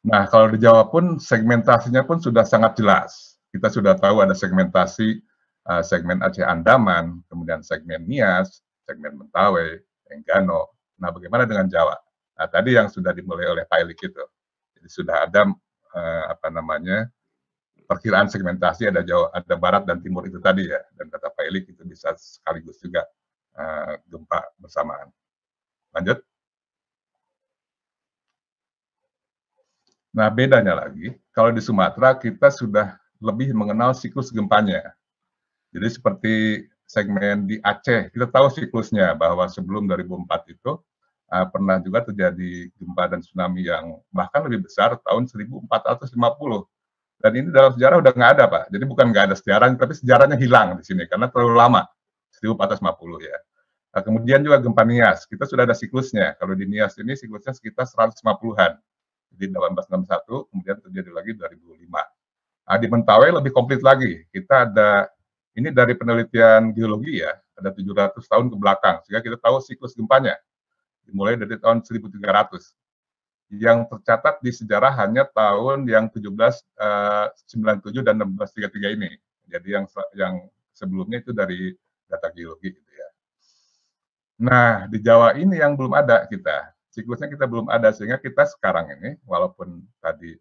Nah, kalau di Jawa pun segmentasinya pun sudah sangat jelas. Kita sudah tahu ada segmentasi segmen Aceh Andaman, kemudian segmen Nias, segmen Mentawai, Enggano. Nah, bagaimana dengan Jawa? Nah, tadi yang sudah dimulai oleh Pak Ilik itu. Jadi sudah ada perkiraan segmentasi, ada Jawa, ada Barat dan Timur itu tadi ya. Dan kata Pak Ilik itu bisa sekaligus juga gempa bersamaan. Lanjut. Nah, bedanya lagi, kalau di Sumatera kita sudah lebih mengenal siklus gempanya. Jadi seperti segmen di Aceh, kita tahu siklusnya bahwa sebelum 2004 itu pernah juga terjadi gempa dan tsunami yang bahkan lebih besar tahun 1450. Dan ini dalam sejarah udah nggak ada, Pak. Jadi bukan nggak ada sejarahnya, tapi sejarahnya hilang di sini karena terlalu lama, 1450 ya. Nah, kemudian juga gempa Nias, kita sudah ada siklusnya. Kalau di Nias ini siklusnya sekitar 150-an. Jadi 1861, kemudian terjadi lagi 2005. Nah, di Mentawai lebih komplit lagi. Kita ada, ini dari penelitian geologi ya, ada 700 tahun ke belakang, sehingga kita tahu siklus gempanya. Dimulai dari tahun 1300. Yang tercatat di sejarah hanya tahun yang 1797 dan 1633 ini. Jadi yang sebelumnya itu dari data geologi gitu ya. Nah, di Jawa ini yang belum ada kita. Siklusnya kita belum ada, sehingga kita sekarang ini, walaupun tadi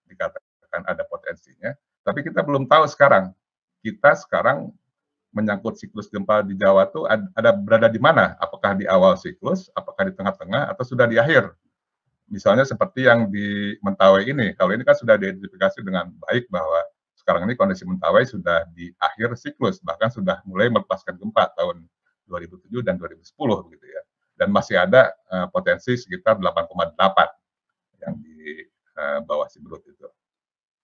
dikatakan ada potensinya, tapi kita belum tahu sekarang. Kita sekarang menyangkut siklus gempa di Jawa itu ada berada di mana? Apakah di awal siklus, apakah di tengah-tengah, atau sudah di akhir? Misalnya seperti yang di Mentawai ini, kalau ini kan sudah diidentifikasi dengan baik bahwa sekarang ini kondisi Mentawai sudah di akhir siklus, bahkan sudah mulai melepaskan gempa tahun 2007 dan 2010 begitu ya. Dan masih ada potensi sekitar 8,8 yang di bawah Siberut itu.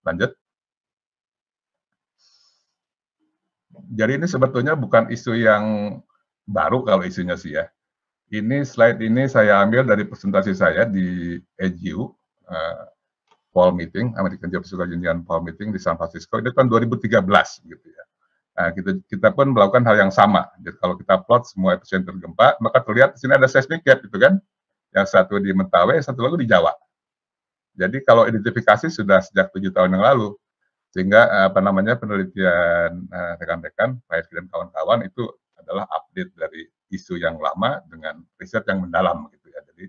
Lanjut. Jadi ini sebetulnya bukan isu yang baru kalau isunya sih ya. Ini slide ini saya ambil dari presentasi saya di AGU, Fall Meeting, American Geophysical Union Fall Meeting di San Francisco, itu tahun 2013 gitu ya. Nah, kita pun melakukan hal yang sama. Jadi kalau kita plot semua epicenter gempa, maka terlihat di sini ada seismic gap gitu kan. Yang satu di Mentawai, yang satu lagi di Jawa. Jadi kalau identifikasi sudah sejak 7 tahun yang lalu, sehingga penelitian rekan-rekan, Pak Rizky dan kawan-kawan itu adalah update dari isu yang lama dengan riset yang mendalam gitu ya. Jadi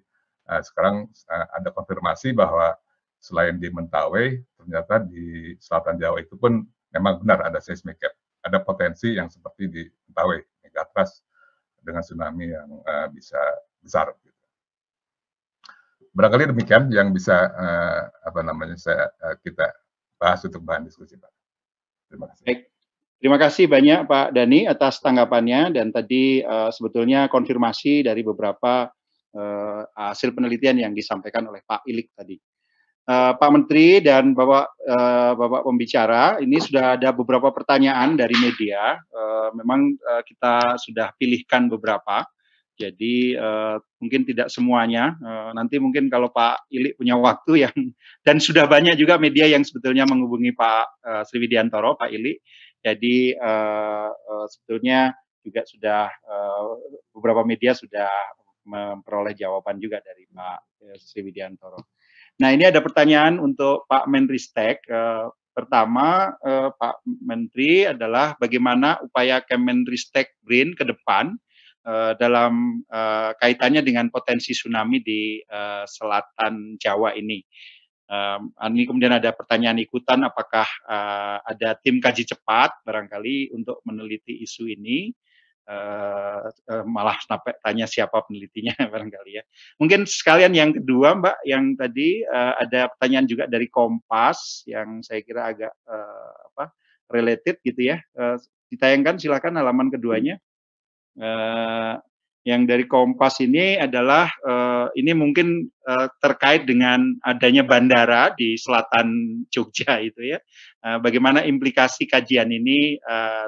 sekarang ada konfirmasi bahwa selain di Mentawai, ternyata di selatan Jawa itu pun memang benar ada seismic gap, ada potensi yang seperti di Mentawai, megatrust dengan tsunami yang bisa besar. Gitu. Barangkali demikian yang bisa kita bahas untuk bahan diskusi, Pak. Terima kasih. Baik. Terima kasih banyak Pak Dhani atas tanggapannya, dan tadi sebetulnya konfirmasi dari beberapa hasil penelitian yang disampaikan oleh Pak Ilik tadi. Pak Menteri dan Bapak pembicara, ini sudah ada beberapa pertanyaan dari media. Memang kita sudah pilihkan beberapa. Jadi mungkin tidak semuanya. Nanti mungkin kalau Pak Ilik punya waktu dan sudah banyak juga media yang sebetulnya menghubungi Pak Sriwidiantoro, Pak Ilik. Jadi sebetulnya juga sudah beberapa media sudah memperoleh jawaban juga dari Pak Sriwidiantoro. Nah, ini ada pertanyaan untuk Pak Menristek. Pertama, Pak Menteri adalah bagaimana upaya Kemenristek BRIN ke depan dalam kaitannya dengan potensi tsunami di selatan Jawa ini. Ini kemudian ada pertanyaan ikutan, apakah ada tim kaji cepat barangkali untuk meneliti isu ini. Malah sampai tanya siapa penelitinya barangkali ya. Mungkin sekalian yang kedua Mbak, yang tadi ada pertanyaan juga dari Kompas yang saya kira agak related gitu ya. Ditayangkan silakan halaman keduanya. Yang dari Kompas ini adalah ini mungkin terkait dengan adanya bandara di selatan Jogja itu ya. Bagaimana implikasi kajian ini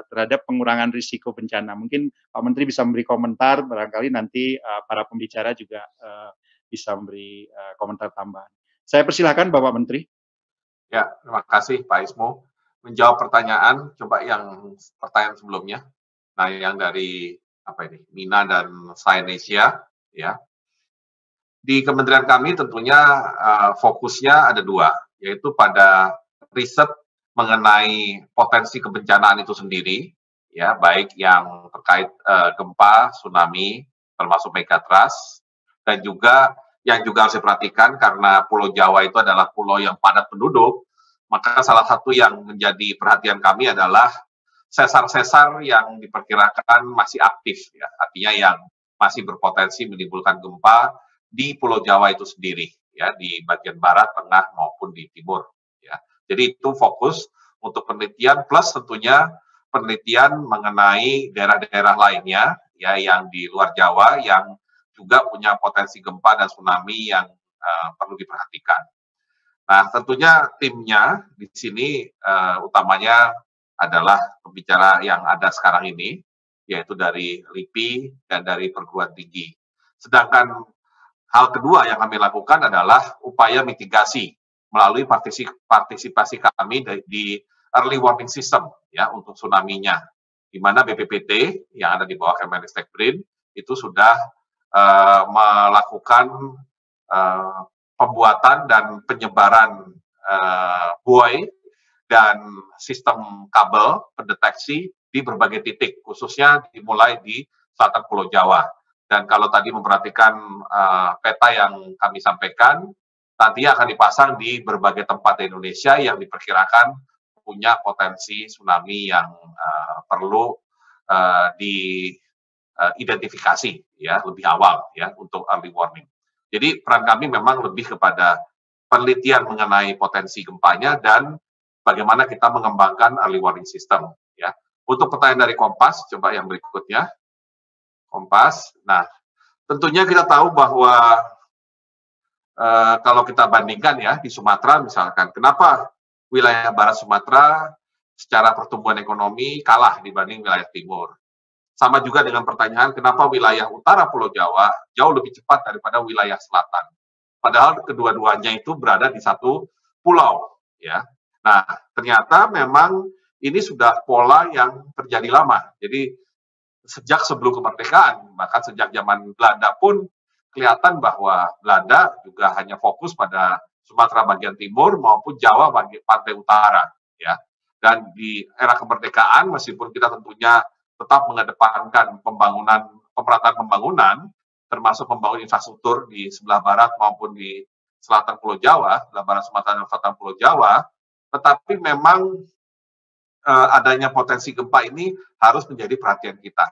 terhadap pengurangan risiko bencana? Mungkin Pak Menteri bisa memberi komentar, barangkali nanti para pembicara juga bisa memberi komentar tambahan. Saya persilahkan Bapak Menteri. Ya, terima kasih Pak Ismo. Menjawab pertanyaan, coba yang pertanyaan sebelumnya. Nah, yang dari Mina dan Sainesia, ya. Di kementerian kami tentunya fokusnya ada dua, yaitu pada riset mengenai potensi kebencanaan itu sendiri, ya, baik yang terkait gempa, tsunami, termasuk megatrust, dan juga yang juga harus diperhatikan karena Pulau Jawa itu adalah pulau yang padat penduduk, maka salah satu yang menjadi perhatian kami adalah sesar-sesar yang diperkirakan masih aktif, ya, artinya yang masih berpotensi menimbulkan gempa di Pulau Jawa itu sendiri, ya, di bagian barat, tengah maupun di timur, ya. Jadi itu fokus untuk penelitian plus tentunya penelitian mengenai daerah-daerah lainnya, ya, yang di luar Jawa yang juga punya potensi gempa dan tsunami yang perlu diperhatikan. Nah, tentunya timnya di sini utamanya adalah pembicara yang ada sekarang ini, yaitu dari LIPI dan dari perguruan tinggi. Sedangkan hal kedua yang kami lakukan adalah upaya mitigasi melalui partisipasi kami di early warning system, ya, untuk tsunami-nya, di mana BPPT yang ada di bawah Kemenristek BRIN itu sudah melakukan pembuatan dan penyebaran buoy dan sistem kabel pendeteksi di berbagai titik, khususnya dimulai di selatan Pulau Jawa. Dan kalau tadi memperhatikan peta yang kami sampaikan, nantinya akan dipasang di berbagai tempat di Indonesia yang diperkirakan punya potensi tsunami yang perlu diidentifikasi, ya, lebih awal, ya, untuk early warning. Jadi peran kami memang lebih kepada penelitian mengenai potensi gempanya dan bagaimana kita mengembangkan early warning system, ya. Untuk pertanyaan dari Kompas, coba yang berikutnya. Kompas. Nah, tentunya kita tahu bahwa kalau kita bandingkan, ya, di Sumatera misalkan, kenapa wilayah barat Sumatera secara pertumbuhan ekonomi kalah dibanding wilayah timur. Sama juga dengan pertanyaan kenapa wilayah utara Pulau Jawa jauh lebih cepat daripada wilayah selatan. Padahal kedua-duanya itu berada di satu pulau, ya. Nah, ternyata memang ini sudah pola yang terjadi lama. Jadi sejak sebelum kemerdekaan, bahkan sejak zaman Belanda pun kelihatan bahwa Belanda juga hanya fokus pada Sumatera bagian timur maupun Jawa bagian pantai utara, ya. Dan di era kemerdekaan, meskipun kita tentunya tetap mengedepankan pemerataan pembangunan, termasuk membangun infrastruktur di sebelah barat maupun di selatan Pulau Jawa, sebelah barat Sumatera dan selatan Pulau Jawa, tetapi memang adanya potensi gempa ini harus menjadi perhatian kita.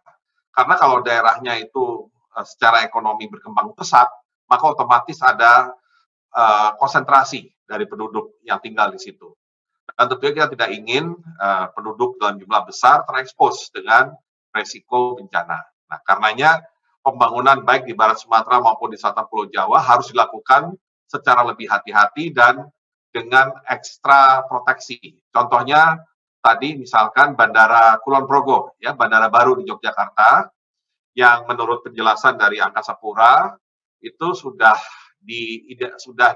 Karena kalau daerahnya itu secara ekonomi berkembang pesat, maka otomatis ada konsentrasi dari penduduk yang tinggal di situ. Dan tentunya kita tidak ingin penduduk dalam jumlah besar terekspos dengan resiko bencana. Nah, karenanya pembangunan baik di barat Sumatera maupun di selatan Pulau Jawa harus dilakukan secara lebih hati-hati dan dengan ekstra proteksi. Contohnya tadi misalkan Bandara Kulon Progo, ya, bandara baru di Yogyakarta, yang menurut penjelasan dari Angkasa Pura itu sudah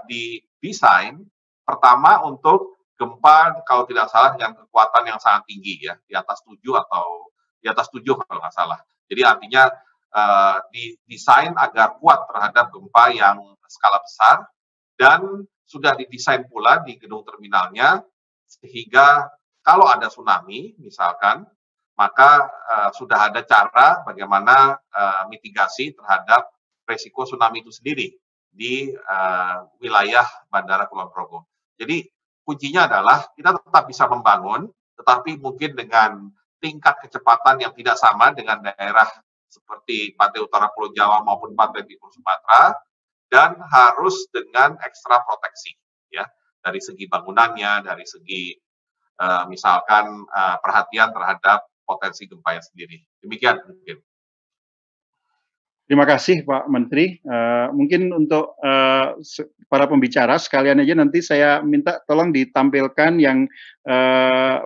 didesain pertama untuk gempa kalau tidak salah dengan kekuatan yang sangat tinggi, ya, di atas 7 atau di atas 7 kalau nggak salah. Jadi artinya didesain agar kuat terhadap gempa yang skala besar dan sudah didesain pula di gedung terminalnya sehingga kalau ada tsunami misalkan, maka sudah ada cara bagaimana mitigasi terhadap resiko tsunami itu sendiri di wilayah Bandara Kulon Progo. Jadi kuncinya adalah kita tetap bisa membangun, tetapi mungkin dengan tingkat kecepatan yang tidak sama dengan daerah seperti pantai utara Pulau Jawa maupun pantai timur Sumatera, dan harus dengan ekstra proteksi, ya, dari segi bangunannya, dari segi misalkan perhatian terhadap potensi gempanya sendiri. Demikian mungkin. Terima kasih Pak Menteri. Mungkin untuk para pembicara sekalian aja nanti saya minta tolong ditampilkan yang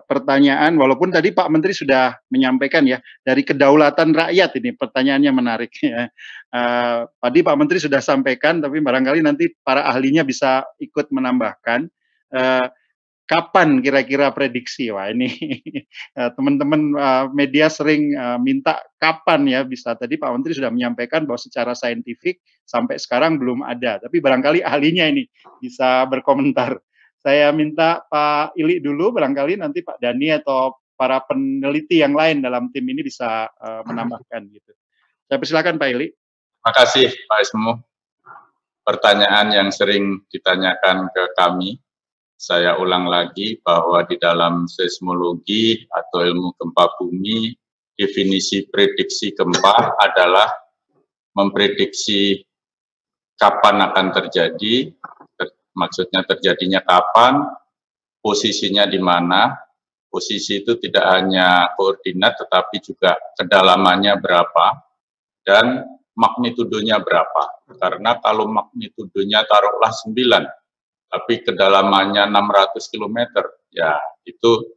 pertanyaan, walaupun tadi Pak Menteri sudah menyampaikan, ya, dari kedaulatan rakyat ini pertanyaannya menarik. Ya. Tadi Pak Menteri sudah sampaikan, tapi barangkali nanti para ahlinya bisa ikut menambahkan. kapan kira-kira prediksi? Wah ini teman-teman media sering minta kapan ya bisa. Tadi Pak Menteri sudah menyampaikan bahwa secara saintifik sampai sekarang belum ada. Tapi barangkali ahlinya ini bisa berkomentar. Saya minta Pak Ili dulu, barangkali nanti Pak Dhani atau para peneliti yang lain dalam tim ini bisa menambahkan gitu. Saya persilakan Pak Ili. Terima kasih Pak Ismu. Pertanyaan yang sering ditanyakan ke kami, saya ulang lagi bahwa di dalam seismologi atau ilmu gempa bumi, definisi prediksi gempa adalah memprediksi kapan akan terjadi, maksudnya terjadinya kapan, posisinya di mana. Posisi itu tidak hanya koordinat tetapi juga kedalamannya berapa dan magnitudonya berapa. Karena kalau magnitudonya taruhlah 9, tapi kedalamannya 600 km, ya itu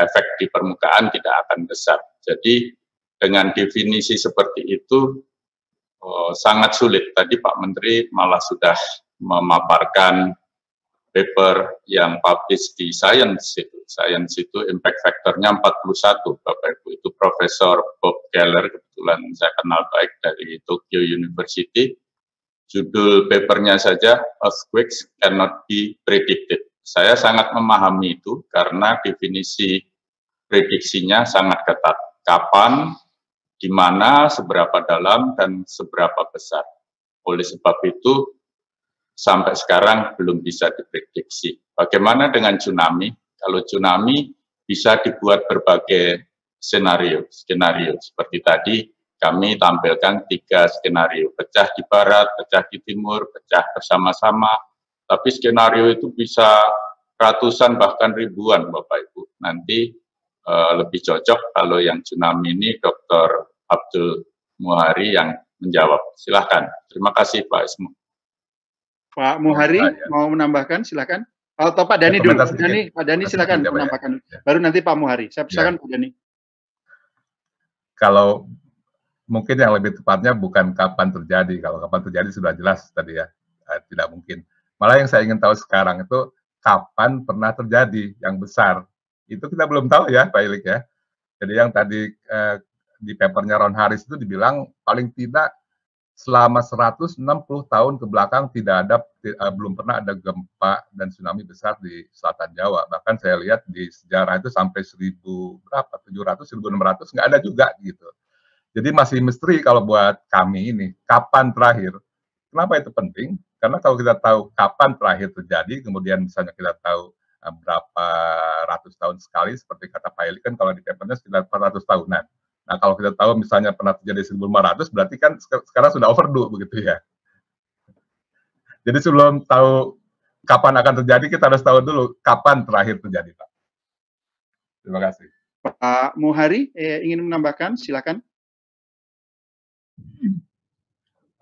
efek di permukaan tidak akan besar. Jadi dengan definisi seperti itu sangat sulit. Tadi Pak Menteri malah sudah memaparkan paper yang publish di Science itu. Science itu impact factor-nya 41, Bapak Ibu. Itu Profesor Bob Keller, kebetulan saya kenal baik dari Tokyo University. Judul papernya saja, Earthquakes Cannot Be Predicted. Saya sangat memahami itu karena definisi prediksinya sangat ketat. Kapan, di mana, seberapa dalam, dan seberapa besar. Oleh sebab itu, sampai sekarang belum bisa diprediksi. Bagaimana dengan tsunami? Kalau tsunami bisa dibuat berbagai skenario. Seperti tadi kami tampilkan 3 skenario, pecah di barat, pecah di timur, pecah bersama-sama. Tapi skenario itu bisa ratusan bahkan ribuan Bapak Ibu. Nanti lebih cocok kalau yang tsunami ini Dr. Abdul Muhari yang menjawab. Silahkan. Terima kasih Pak Ismu. Pak Muhari mau menambahkan, silakan. Atau Pak Dhani dulu. Pak Dhani silakan menambahkan. Baru nanti Pak Muhari. Saya silakan Pak Dhani. Kalau mungkin yang lebih tepatnya bukan kapan terjadi. Kalau kapan terjadi sudah jelas tadi ya, tidak mungkin. Malah yang saya ingin tahu sekarang itu kapan pernah terjadi yang besar. Itu kita belum tahu ya Pak Ilik ya. Jadi yang tadi di papernya Ron Harris itu dibilang paling tidak selama 160 tahun ke belakang belum pernah ada gempa dan tsunami besar di selatan Jawa. Bahkan saya lihat di sejarah itu sampai 700, 1600 nggak ada juga gitu. Jadi masih misteri kalau buat kami ini, kapan terakhir. Kenapa itu penting? Karena kalau kita tahu kapan terakhir terjadi, kemudian misalnya kita tahu berapa ratus tahun sekali, seperti kata Pak Eli kan kalau di papernya sekitar 400 tahunan. Nah, kalau kita tahu misalnya pernah terjadi 1500, berarti kan sekarang sudah overdue begitu ya. Jadi sebelum tahu kapan akan terjadi, kita harus tahu dulu kapan terakhir terjadi, Pak. Terima kasih. Pak Muhari, ingin menambahkan, silakan.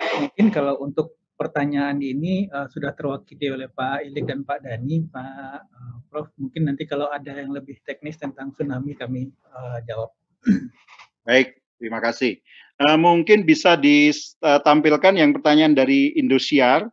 Mungkin kalau untuk pertanyaan ini sudah terwakili oleh Pak Ilik dan Pak Dhani, Pak Prof. Mungkin nanti kalau ada yang lebih teknis tentang tsunami kami jawab. Baik, terima kasih. Mungkin bisa ditampilkan yang pertanyaan dari Indosiar.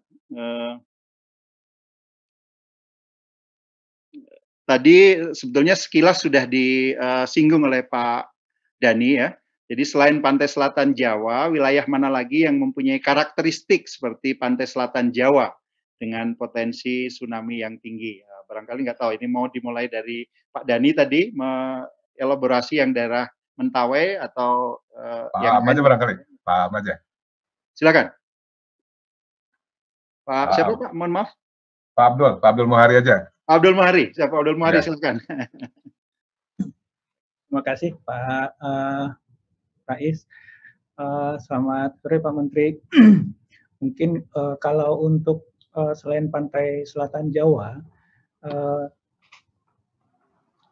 Tadi sebetulnya sekilas sudah disinggung oleh Pak Dhani ya. Jadi selain pantai selatan Jawa, wilayah mana lagi yang mempunyai karakteristik seperti pantai selatan Jawa dengan potensi tsunami yang tinggi? Barangkali nggak tahu, ini mau dimulai dari Pak Dhani tadi, elaborasi yang daerah Mentawai atau yang lain barangkali. Pak Ahmad ya. Silakan. Pak siapa Pak? Mohon maaf. Pak Abdul Muhari aja. Abdul Muhari, siapa Abdul Muhari ya. Silakan. Terima kasih Pak Rais. Selamat sore Pak Menteri. Mungkin kalau untuk selain pantai selatan Jawa,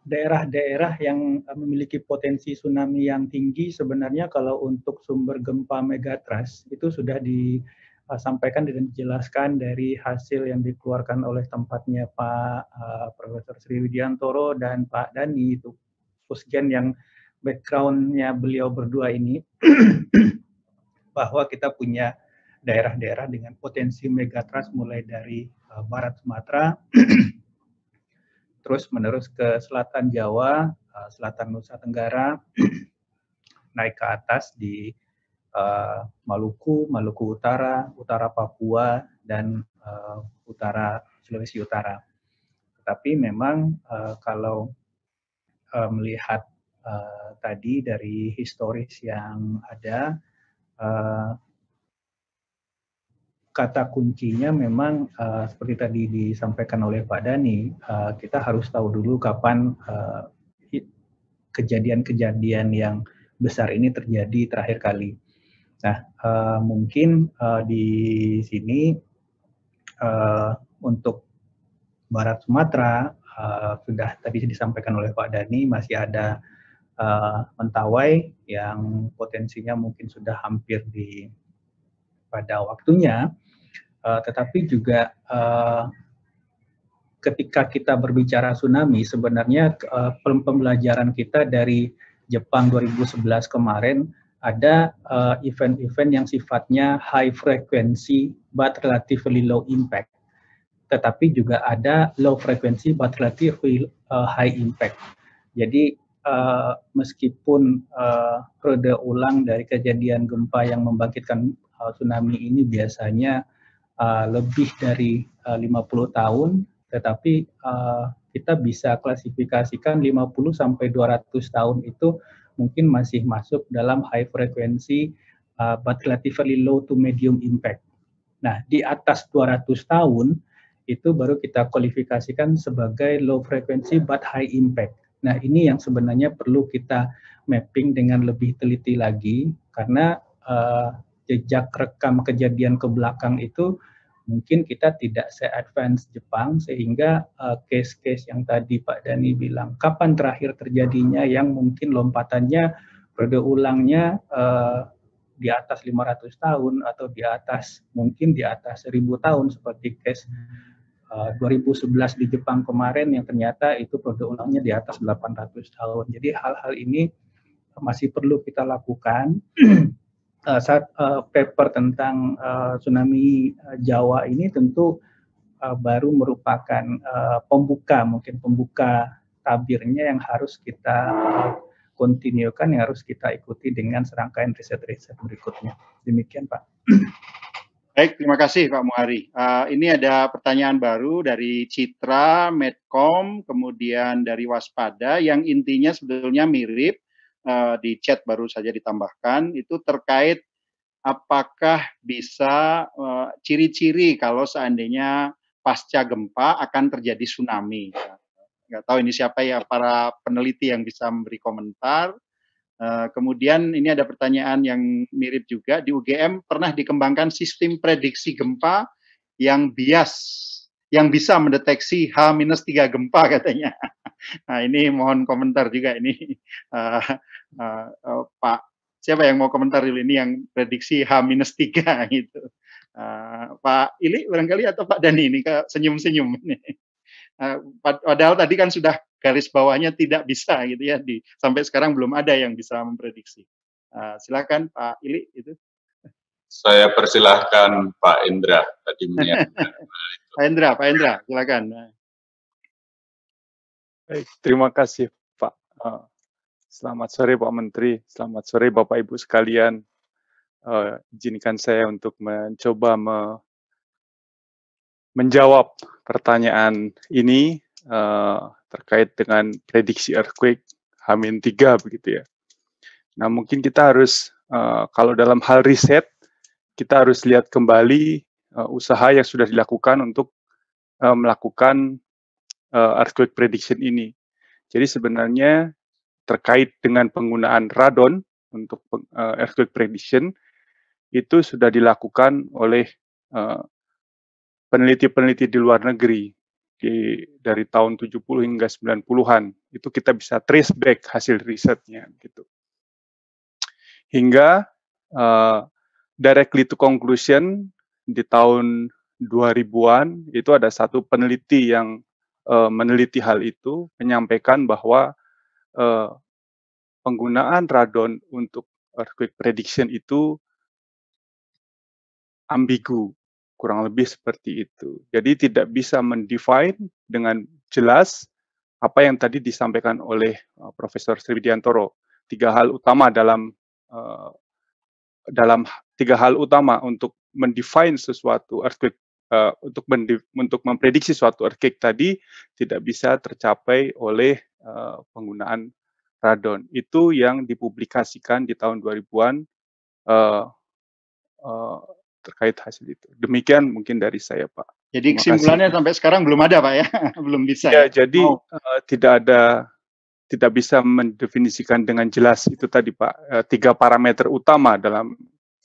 daerah-daerah yang memiliki potensi tsunami yang tinggi sebenarnya kalau untuk sumber gempa megatrust itu sudah disampaikan dan dijelaskan dari hasil yang dikeluarkan oleh tempatnya Pak Profesor Sri Widiantoro dan Pak Dhani, itu Pusgen yang background-nya beliau berdua ini bahwa kita punya daerah-daerah dengan potensi megatrust mulai dari barat Sumatera terus menerus ke selatan Jawa, selatan Nusa Tenggara, naik ke atas di Maluku, Maluku Utara, Utara Papua, dan Utara Sulawesi Utara. Tetapi memang kalau melihat tadi dari historis yang ada, kata kuncinya memang seperti tadi disampaikan oleh Pak Dhani, kita harus tahu dulu kapan kejadian-kejadian yang besar ini terjadi terakhir kali. Nah, mungkin di sini untuk Barat Sumatera sudah tadi disampaikan oleh Pak Dhani, masih ada Mentawai yang potensinya mungkin sudah hampir pada waktunya. Tetapi juga ketika kita berbicara tsunami, sebenarnya pembelajaran kita dari Jepang 2011 kemarin, ada event-event yang sifatnya high frequency but relatively low impact. Tetapi juga ada low frequency but relatively high impact. Jadi meskipun periode ulang dari kejadian gempa yang membangkitkan tsunami ini biasanya lebih dari 50 tahun, tetapi kita bisa klasifikasikan 50 sampai 200 tahun itu mungkin masih masuk dalam high frequency but relatively low to medium impact. Nah, di atas 200 tahun itu baru kita kualifikasikan sebagai low frequency but high impact. Nah, ini yang sebenarnya perlu kita mapping dengan lebih teliti lagi, karena jejak rekam kejadian ke belakang itu mungkin kita tidak se-advance Jepang, sehingga case-case yang tadi Pak Dhani bilang, kapan terakhir terjadinya yang mungkin lompatannya, periode ulangnya di atas 500 tahun atau di atas, mungkin di atas 1000 tahun, seperti case 2011 di Jepang kemarin yang ternyata itu periode ulangnya di atas 800 tahun. Jadi hal-hal ini masih perlu kita lakukan. Saat paper tentang tsunami Jawa ini tentu baru merupakan pembuka tabirnya yang harus kita kontinukan, yang harus kita ikuti dengan serangkaian riset-riset berikutnya. Demikian, Pak. Baik, terima kasih Pak Muhari. Ini ada pertanyaan baru dari Citra, Medcom, kemudian dari Waspada, yang intinya sebetulnya mirip, di chat baru saja ditambahkan, itu terkait apakah bisa ciri-ciri kalau seandainya pasca gempa akan terjadi tsunami. Nggak tahu ini siapa ya, para peneliti yang bisa memberi komentar. Kemudian ini ada pertanyaan yang mirip juga, di UGM pernah dikembangkan sistem prediksi gempa yang bias, yang bisa mendeteksi H-3 gempa katanya. Nah, ini mohon komentar juga ini, Pak. Siapa yang mau komentar dulu ini yang prediksi H-3 gitu? Pak Ili barangkali atau Pak Dhani ini senyum-senyum ini. Padahal tadi kan sudah garis bawahnya tidak bisa gitu ya, sampai sekarang belum ada yang bisa memprediksi. Silakan Pak Ili itu. Saya persilahkan Pak Indra tadi menyiapkan. Pak Indra, silakan. Baik, terima kasih Pak. Selamat sore Pak Menteri, selamat sore Bapak Ibu sekalian. Izinkan saya untuk mencoba menjawab pertanyaan ini terkait dengan prediksi earthquake H-3 begitu ya. Nah, mungkin kita harus kalau dalam hal riset kita harus lihat kembali usaha yang sudah dilakukan untuk melakukan earthquake prediction ini. Jadi sebenarnya terkait dengan penggunaan radon untuk earthquake prediction itu sudah dilakukan oleh peneliti-peneliti di luar negeri dari tahun 70 hingga 90-an. Itu kita bisa trace back hasil risetnya gitu. Hingga directly to conclusion di tahun 2000-an itu ada satu peneliti yang meneliti hal itu, menyampaikan bahwa penggunaan radon untuk earthquake prediction itu ambigu, kurang lebih seperti itu. Jadi tidak bisa mendefine dengan jelas apa yang tadi disampaikan oleh Profesor Sriwidiantoro, tiga hal utama untuk mendefine sesuatu earthquake, untuk memprediksi suatu earthquake tadi tidak bisa tercapai oleh penggunaan radon. Itu yang dipublikasikan di tahun 2000-an terkait hasil itu. Demikian mungkin dari saya, Pak. Jadi kesimpulannya sampai sekarang belum ada, Pak, ya? Belum bisa. Ya, jadi tidak bisa mendefinisikan dengan jelas itu tadi, Pak. 3 parameter utama dalam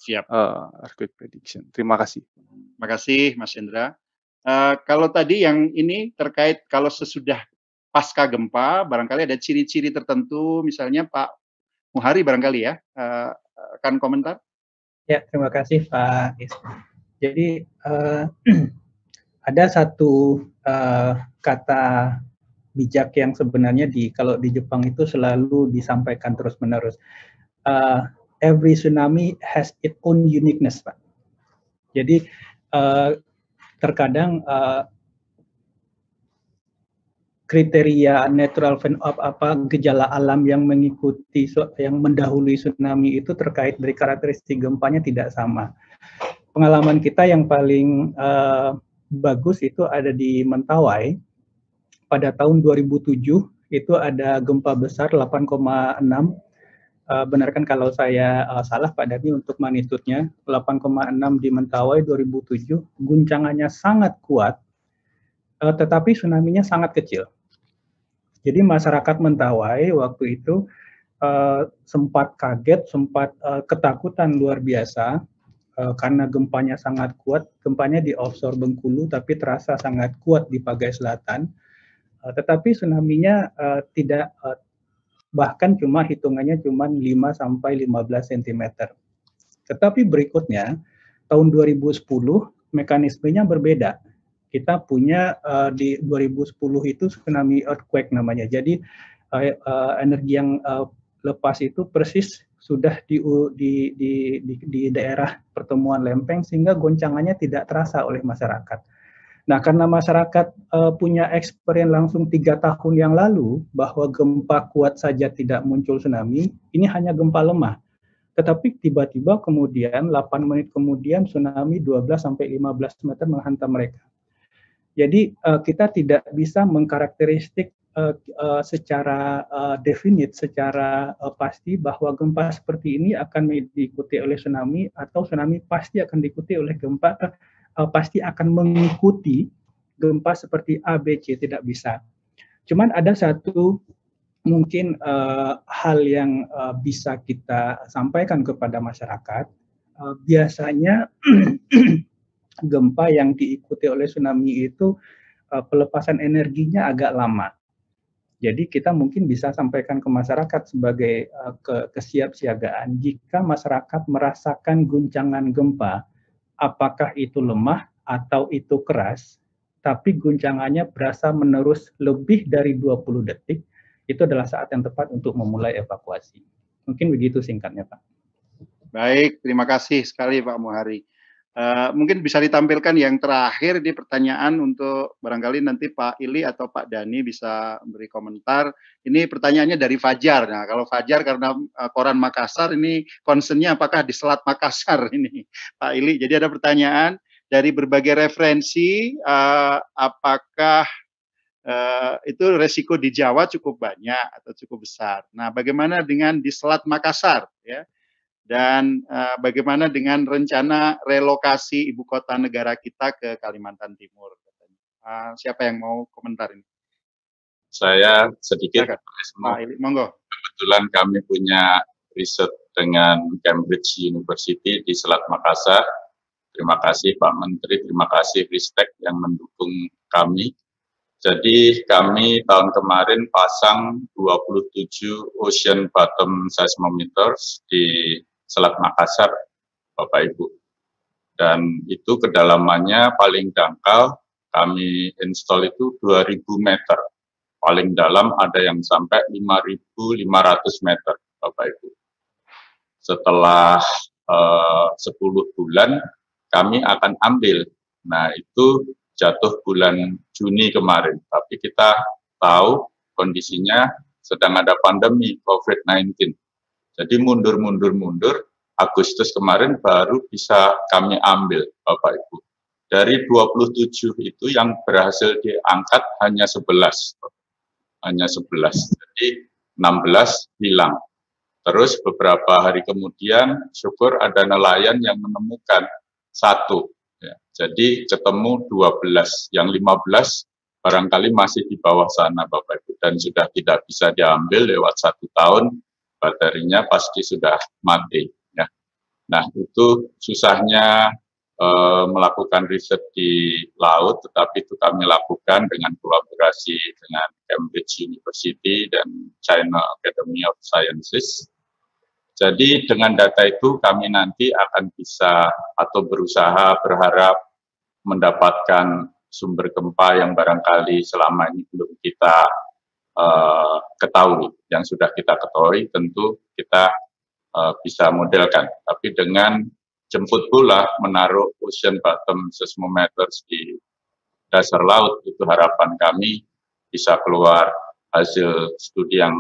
earthquake prediction. Terima kasih. Terima kasih, Mas Hendra. Kalau tadi yang ini terkait kalau sesudah pasca gempa, barangkali ada ciri-ciri tertentu, misalnya Pak Muhari barangkali ya, akan komentar? Ya, terima kasih Pak Is. Jadi ada satu kata bijak yang sebenarnya kalau di Jepang itu selalu disampaikan terus-menerus. Every tsunami has its own uniqueness, Pak. Jadi terkadang kriteria natural gejala alam yang mendahului tsunami itu terkait dari karakteristik gempanya tidak sama. Pengalaman kita yang paling bagus itu ada di Mentawai pada tahun 2007, itu ada gempa besar 8,6. Benarkan kalau saya salah Pak Dani untuk magnitudenya, 8,6 di Mentawai 2007, guncangannya sangat kuat, tetapi tsunami-nya sangat kecil. Jadi masyarakat Mentawai waktu itu sempat kaget, sempat ketakutan luar biasa karena gempanya sangat kuat. Gempanya di offshore Bengkulu tapi terasa sangat kuat di Pagai Selatan. Tetapi tsunami-nya tidak, bahkan hitungannya cuma 5 sampai 15 cm. Tetapi berikutnya tahun 2010 mekanismenya berbeda. Kita punya di 2010 itu tsunami earthquake namanya. Jadi energi yang lepas itu persis sudah di daerah pertemuan lempeng sehingga goncangannya tidak terasa oleh masyarakat. Nah, karena masyarakat punya experience langsung 3 tahun yang lalu bahwa gempa kuat saja tidak muncul tsunami, ini hanya gempa lemah. Tetapi tiba-tiba kemudian 8 menit kemudian tsunami 12-15 meter menghantam mereka. Jadi kita tidak bisa mengkarakteristik secara definite, secara pasti bahwa gempa seperti ini akan diikuti oleh tsunami atau tsunami pasti akan diikuti oleh gempa, pasti akan mengikuti gempa seperti A, B, C, tidak bisa. Cuman ada satu mungkin hal yang bisa kita sampaikan kepada masyarakat, biasanya gempa yang diikuti oleh tsunami itu pelepasan energinya agak lama. Jadi kita mungkin bisa sampaikan ke masyarakat sebagai kesiapsiagaan jika masyarakat merasakan guncangan gempa, apakah itu lemah atau itu keras, tapi guncangannya berasa menerus lebih dari 20 detik, itu adalah saat yang tepat untuk memulai evakuasi. Mungkin begitu singkatnya, Pak. Baik, terima kasih sekali Pak Muhari. Mungkin bisa ditampilkan yang terakhir di pertanyaan untuk barangkali nanti Pak Ili atau Pak Dani bisa beri komentar. Ini pertanyaannya dari Fajar. Nah, kalau Fajar karena Koran Makassar ini concernnya apakah di Selat Makassar ini Pak Ili. Jadi ada pertanyaan dari berbagai referensi, apakah itu resiko di Jawa cukup banyak atau cukup besar. Nah, bagaimana dengan di Selat Makassar ya? Dan bagaimana dengan rencana relokasi ibu kota negara kita ke Kalimantan Timur? Siapa yang mau komentar ini? Saya sedikit, monggo. Kebetulan kami punya riset dengan Cambridge University di Selat Makassar. Terima kasih Pak Menteri, terima kasih Ristek yang mendukung kami. Jadi kami tahun kemarin pasang 27 ocean bottom seismometers di Selat Makassar, Bapak Ibu. Dan itu kedalamannya paling dangkal kami install itu 2000 meter. Paling dalam ada yang sampai 5500 meter, Bapak Ibu. Setelah 10 bulan kami akan ambil. Nah, itu jatuh bulan Juni kemarin. Tapi kita tahu kondisinya sedang ada pandemi COVID-19. Jadi mundur, Agustus kemarin baru bisa kami ambil, Bapak Ibu. Dari 27 itu yang berhasil diangkat hanya 11. Hanya 11. Jadi 16 hilang. Terus beberapa hari kemudian, syukur ada nelayan yang menemukan 1. Ya, jadi ketemu 12. Yang 15 barangkali masih di bawah sana, Bapak Ibu. Dan sudah tidak bisa diambil lewat 1 tahun, baterinya pasti sudah mati. Ya. Nah, itu susahnya melakukan riset di laut, tetapi itu kami lakukan dengan kolaborasi dengan Cambridge University dan China Academy of Sciences. Jadi dengan data itu kami nanti akan bisa atau berusaha berharap mendapatkan sumber gempa yang barangkali selama ini belum kita ketahui. Yang sudah kita ketahui tentu kita bisa modelkan, tapi dengan jemput bola menaruh ocean bottom seismometers di dasar laut, itu harapan kami bisa keluar hasil studi yang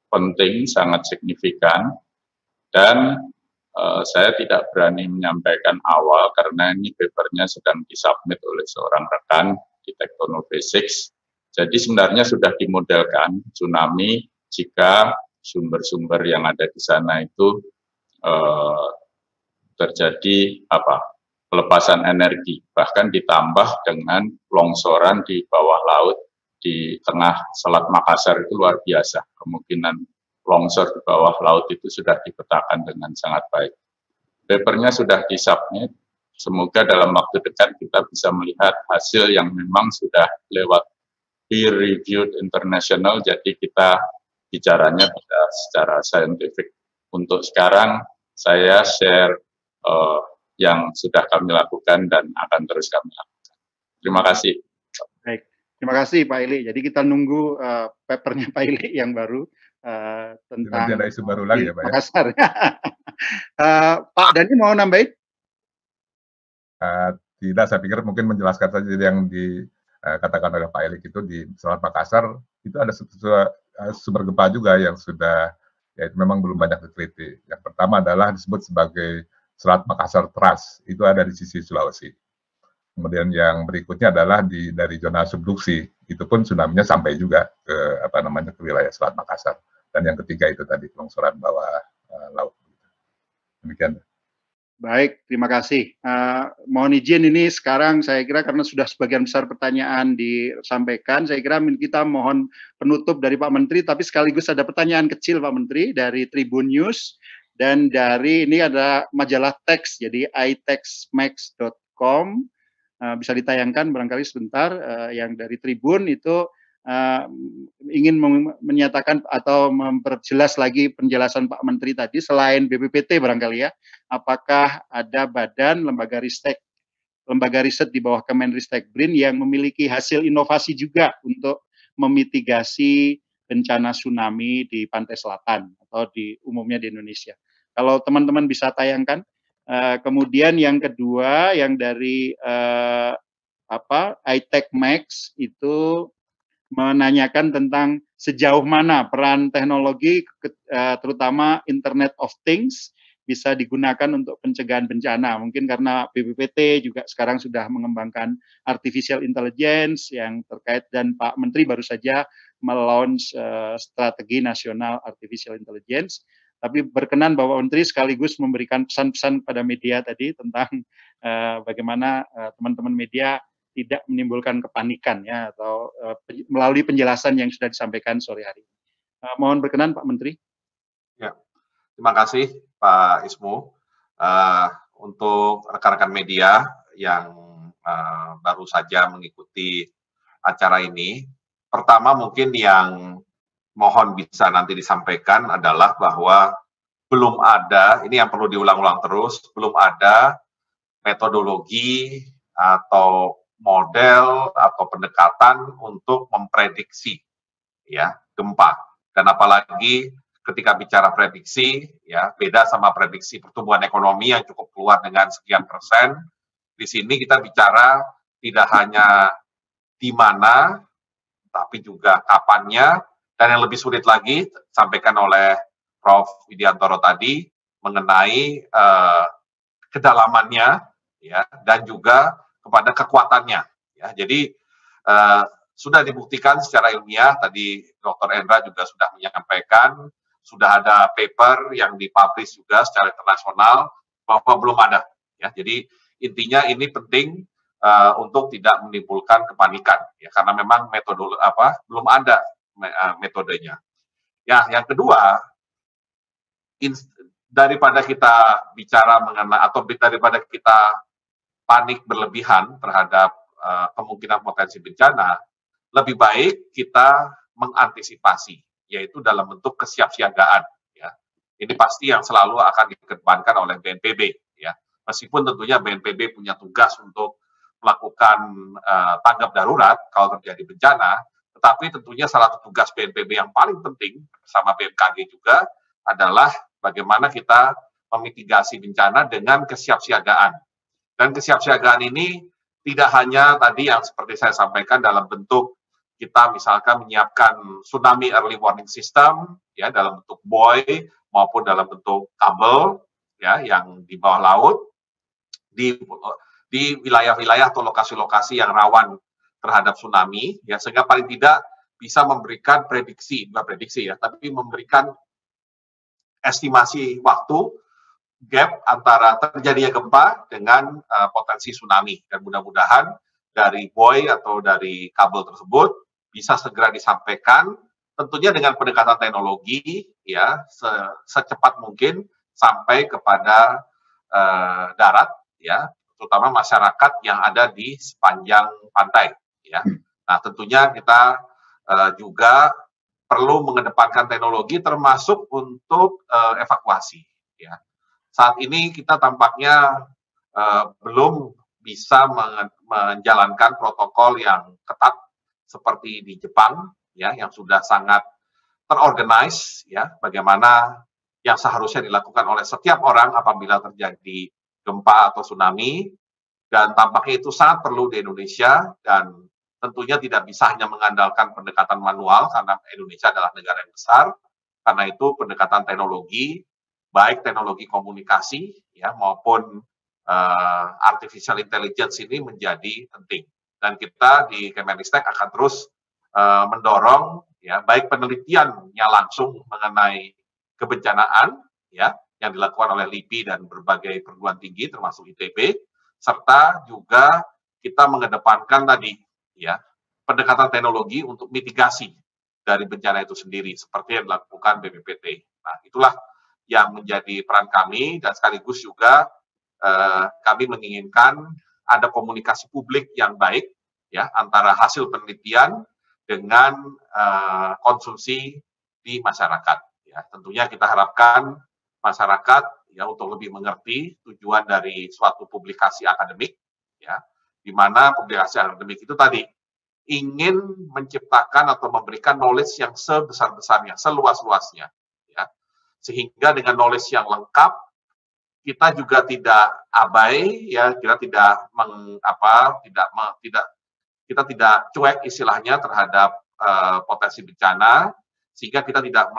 penting, sangat signifikan, dan saya tidak berani menyampaikan awal karena ini papernya sedang disubmit oleh seorang rekan di Tektonophysics. Jadi sebenarnya sudah dimodelkan tsunami jika sumber-sumber yang ada di sana itu terjadi pelepasan energi, bahkan ditambah dengan longsoran di bawah laut di tengah Selat Makassar itu luar biasa. Kemungkinan longsor di bawah laut itu sudah dipetakan dengan sangat baik. Papernya sudah disubmit, semoga dalam waktu dekat kita bisa melihat hasil yang memang sudah lewat peer reviewed international, jadi kita bicaranya bisa secara saintifik. Untuk sekarang saya share yang sudah kami lakukan dan akan terus kami lakukan. Terima kasih. Baik, terima kasih Pak Ili. Jadi kita nunggu papernya Pak Ili yang baru tentang ada isu baru lagi ya Pak Makassar. Pak Dhani mau nambahin? Tidak, saya pikir mungkin menjelaskan saja yang dikatakan oleh Pak Elik itu di Selat Makassar itu ada sumber gempa juga yang sudah ya memang belum banyak diteliti. Yang pertama adalah disebut sebagai Selat Makassar Trust, itu ada di sisi Sulawesi. Kemudian yang berikutnya adalah dari zona subduksi, itu pun tsunami-nya sampai juga ke ke wilayah Selat Makassar. Dan yang ketiga itu tadi longsoran bawah laut. Demikian. Baik, terima kasih. Mohon izin ini sekarang saya kira karena sudah sebagian besar pertanyaan disampaikan, saya kira kita mohon penutup dari Pak Menteri, tapi sekaligus ada pertanyaan kecil Pak Menteri dari Tribun News dan dari ini ada majalah teks, jadi itexmax.com, bisa ditayangkan barangkali sebentar, yang dari Tribun itu ingin menyatakan atau memperjelas lagi penjelasan Pak Menteri tadi, selain BPPT barangkali ya, apakah ada badan lembaga riset di bawah Kemenristek BRIN yang memiliki hasil inovasi juga untuk memitigasi bencana tsunami di pantai selatan atau di umumnya di Indonesia. Kalau teman-teman bisa tayangkan. Kemudian yang kedua yang dari itexmax itu menanyakan tentang sejauh mana peran teknologi, terutama Internet of Things, bisa digunakan untuk pencegahan bencana. Mungkin karena BPPT juga sekarang sudah mengembangkan artificial intelligence yang terkait, dan Pak Menteri baru saja melaunch strategi nasional artificial intelligence. Tapi berkenan Bapak Menteri sekaligus memberikan pesan-pesan kepada media tadi tentang bagaimana teman-teman media tidak menimbulkan kepanikan ya, atau melalui penjelasan yang sudah disampaikan sore hari ini. Mohon berkenan Pak Menteri. Ya, terima kasih Pak Ismu. Untuk rekan-rekan media yang baru saja mengikuti acara ini, pertama mungkin yang mohon bisa nanti disampaikan adalah bahwa belum ada, ini yang perlu diulang-ulang terus, belum ada metodologi atau model atau pendekatan untuk memprediksi ya gempa. Dan apalagi ketika bicara prediksi ya beda sama prediksi pertumbuhan ekonomi yang cukup keluar dengan sekian persen. Di sini kita bicara tidak hanya di mana tapi juga kapannya, dan yang lebih sulit lagi sampaikan oleh Prof. Widiantoro tadi mengenai kedalamannya, ya, dan juga kepada kekuatannya. Ya, jadi sudah dibuktikan secara ilmiah, tadi Dr. Endra juga sudah menyampaikan, sudah ada paper yang dipublish juga secara internasional bahwa belum ada. Ya, jadi intinya ini penting untuk tidak menimbulkan kepanikan, ya, karena memang metode belum ada metodenya. Ya, yang kedua, daripada kita bicara mengenai atau daripada kita panik berlebihan terhadap kemungkinan potensi bencana, lebih baik kita mengantisipasi, yaitu dalam bentuk kesiapsiagaan. Ya, ini pasti yang selalu akan dikedepankan oleh BNPB. Ya, meskipun tentunya BNPB punya tugas untuk melakukan tanggap darurat kalau terjadi bencana, tetapi tentunya salah satu tugas BNPB yang paling penting bersama BMKG juga adalah bagaimana kita memitigasi bencana dengan kesiapsiagaan. Dan kesiapsiagaan ini tidak hanya tadi yang seperti saya sampaikan dalam bentuk kita misalkan menyiapkan tsunami early warning system, ya, dalam bentuk buoy maupun dalam bentuk kabel, ya, yang di bawah laut di wilayah-wilayah atau lokasi-lokasi yang rawan terhadap tsunami, ya, sehingga paling tidak bisa memberikan bukan prediksi ya, tapi memberikan estimasi waktu gap antara terjadinya gempa dengan potensi tsunami, dan mudah-mudahan dari buoy atau dari kabel tersebut bisa segera disampaikan, tentunya dengan pendekatan teknologi, ya, secepat mungkin sampai kepada darat, ya, terutama masyarakat yang ada di sepanjang pantai, ya. Nah, tentunya kita juga perlu mengedepankan teknologi termasuk untuk evakuasi, ya. Saat ini kita tampaknya belum bisa menjalankan protokol yang ketat seperti di Jepang, ya, yang sudah sangat terorganize, ya, bagaimana yang seharusnya dilakukan oleh setiap orang apabila terjadi gempa atau tsunami, dan tampaknya itu sangat perlu di Indonesia, dan tentunya tidak bisa hanya mengandalkan pendekatan manual karena Indonesia adalah negara yang besar. Karena itu pendekatan teknologi, baik teknologi komunikasi, ya, maupun artificial intelligence ini menjadi penting. Dan kita di Kemenristek akan terus mendorong, ya, baik penelitiannya langsung mengenai kebencanaan, ya, yang dilakukan oleh LIPI dan berbagai perguruan tinggi termasuk ITB, serta juga kita mengedepankan tadi, ya, pendekatan teknologi untuk mitigasi dari bencana itu sendiri seperti yang dilakukan BPPT. Nah, itulah yang menjadi peran kami, dan sekaligus juga kami menginginkan ada komunikasi publik yang baik, ya, antara hasil penelitian dengan konsumsi di masyarakat. Ya, tentunya kita harapkan masyarakat, ya, untuk lebih mengerti tujuan dari suatu publikasi akademik, ya, di mana publikasi akademik itu tadi ingin menciptakan atau memberikan knowledge yang sebesar-besarnya, seluas-luasnya, ya, sehingga dengan knowledge yang lengkap kita juga tidak abai, ya, kita tidak cuek istilahnya terhadap potensi bencana, sehingga kita tidak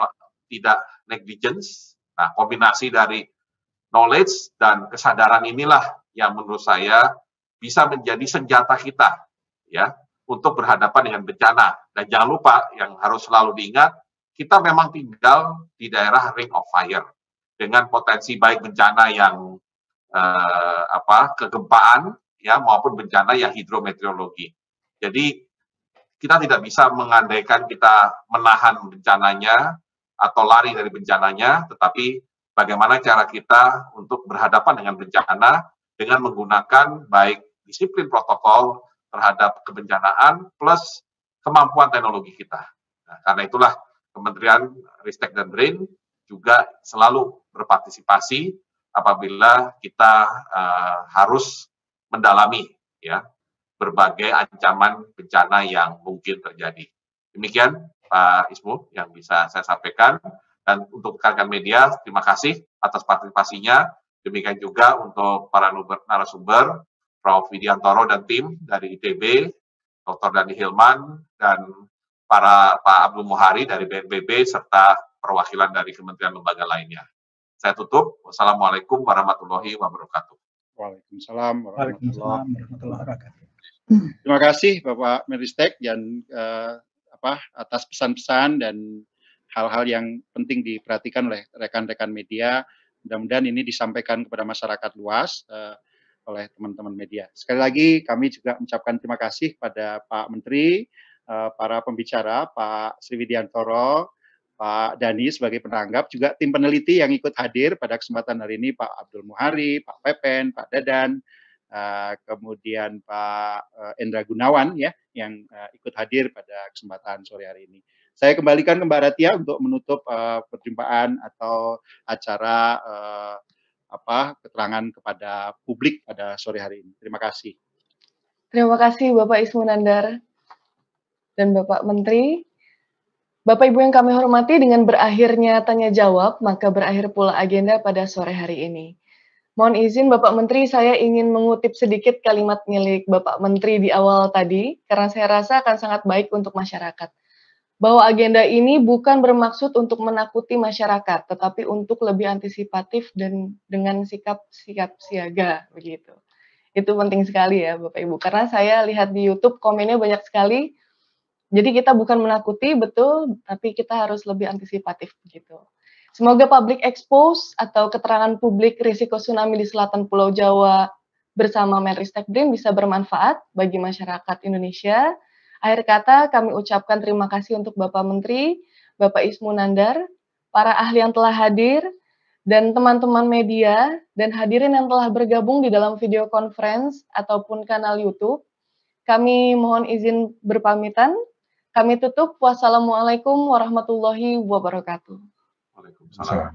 negligence. Nah, kombinasi dari knowledge dan kesadaran inilah yang menurut saya bisa menjadi senjata kita, ya, untuk berhadapan dengan bencana. Dan jangan lupa yang harus selalu diingat, kita memang tinggal di daerah ring of fire dengan potensi baik bencana yang kegempaan, ya, maupun bencana yang hidrometeorologi. Jadi kita tidak bisa mengandaikan kita menahan bencananya atau lari dari bencananya, tetapi bagaimana cara kita untuk berhadapan dengan bencana dengan menggunakan baik disiplin protokol terhadap kebencanaan plus kemampuan teknologi kita. Nah, karena itulah Kementerian Ristek dan BRIN juga selalu berpartisipasi apabila kita harus mendalami, ya, berbagai ancaman bencana yang mungkin terjadi. Demikian Pak Ismu yang bisa saya sampaikan, dan untuk rekan media terima kasih atas partisipasinya. Demikian juga untuk para narasumber, Prof. Widiantoro dan tim dari ITB, Dr. Dani Hilman, dan Pak Abdul Muhari dari BNPB, serta perwakilan dari kementerian lembaga lainnya. Saya tutup. Wassalamualaikum warahmatullahi wabarakatuh. Waalaikumsalam warahmatullahi wabarakatuh. Terima kasih Bapak Menristek dan atas pesan-pesan dan hal-hal yang penting diperhatikan oleh rekan-rekan media. Mudah-mudahan ini disampaikan kepada masyarakat luas oleh teman-teman media. Sekali lagi kami juga mengucapkan terima kasih pada Pak Menteri, para pembicara, Pak Sri Widiantoro, Pak Dhani sebagai penanggap, juga tim peneliti yang ikut hadir pada kesempatan hari ini, Pak Abdul Muhari, Pak Pepen, Pak Dadan, kemudian Pak Endra Gunawan ya yang ikut hadir pada kesempatan sore hari ini. Saya kembalikan ke Mbak Ratia untuk menutup perjumpaan atau acara keterangan kepada publik pada sore hari ini. Terima kasih. Terima kasih Bapak Ismu Nandar dan Bapak Menteri. Bapak Ibu yang kami hormati, dengan berakhirnya tanya jawab, maka berakhir pula agenda pada sore hari ini. Mohon izin Bapak Menteri, saya ingin mengutip sedikit kalimat milik Bapak Menteri di awal tadi, karena saya rasa akan sangat baik untuk masyarakat. Bahwa agenda ini bukan bermaksud untuk menakuti masyarakat, tetapi untuk lebih antisipatif dan dengan sikap siaga, begitu. Itu penting sekali ya Bapak Ibu, karena saya lihat di YouTube komennya banyak sekali. Jadi kita bukan menakuti, betul, tapi kita harus lebih antisipatif begitu. Semoga public expose atau keterangan publik risiko tsunami di selatan Pulau Jawa bersama Menristek BRIN bisa bermanfaat bagi masyarakat Indonesia. Akhir kata kami ucapkan terima kasih untuk Bapak Menteri, Bapak Ismu Nandar, para ahli yang telah hadir, dan teman-teman media, dan hadirin yang telah bergabung di dalam video conference ataupun kanal YouTube. Kami mohon izin berpamitan. Kami tutup. Wassalamualaikum warahmatullahi wabarakatuh. Waalaikumsalam.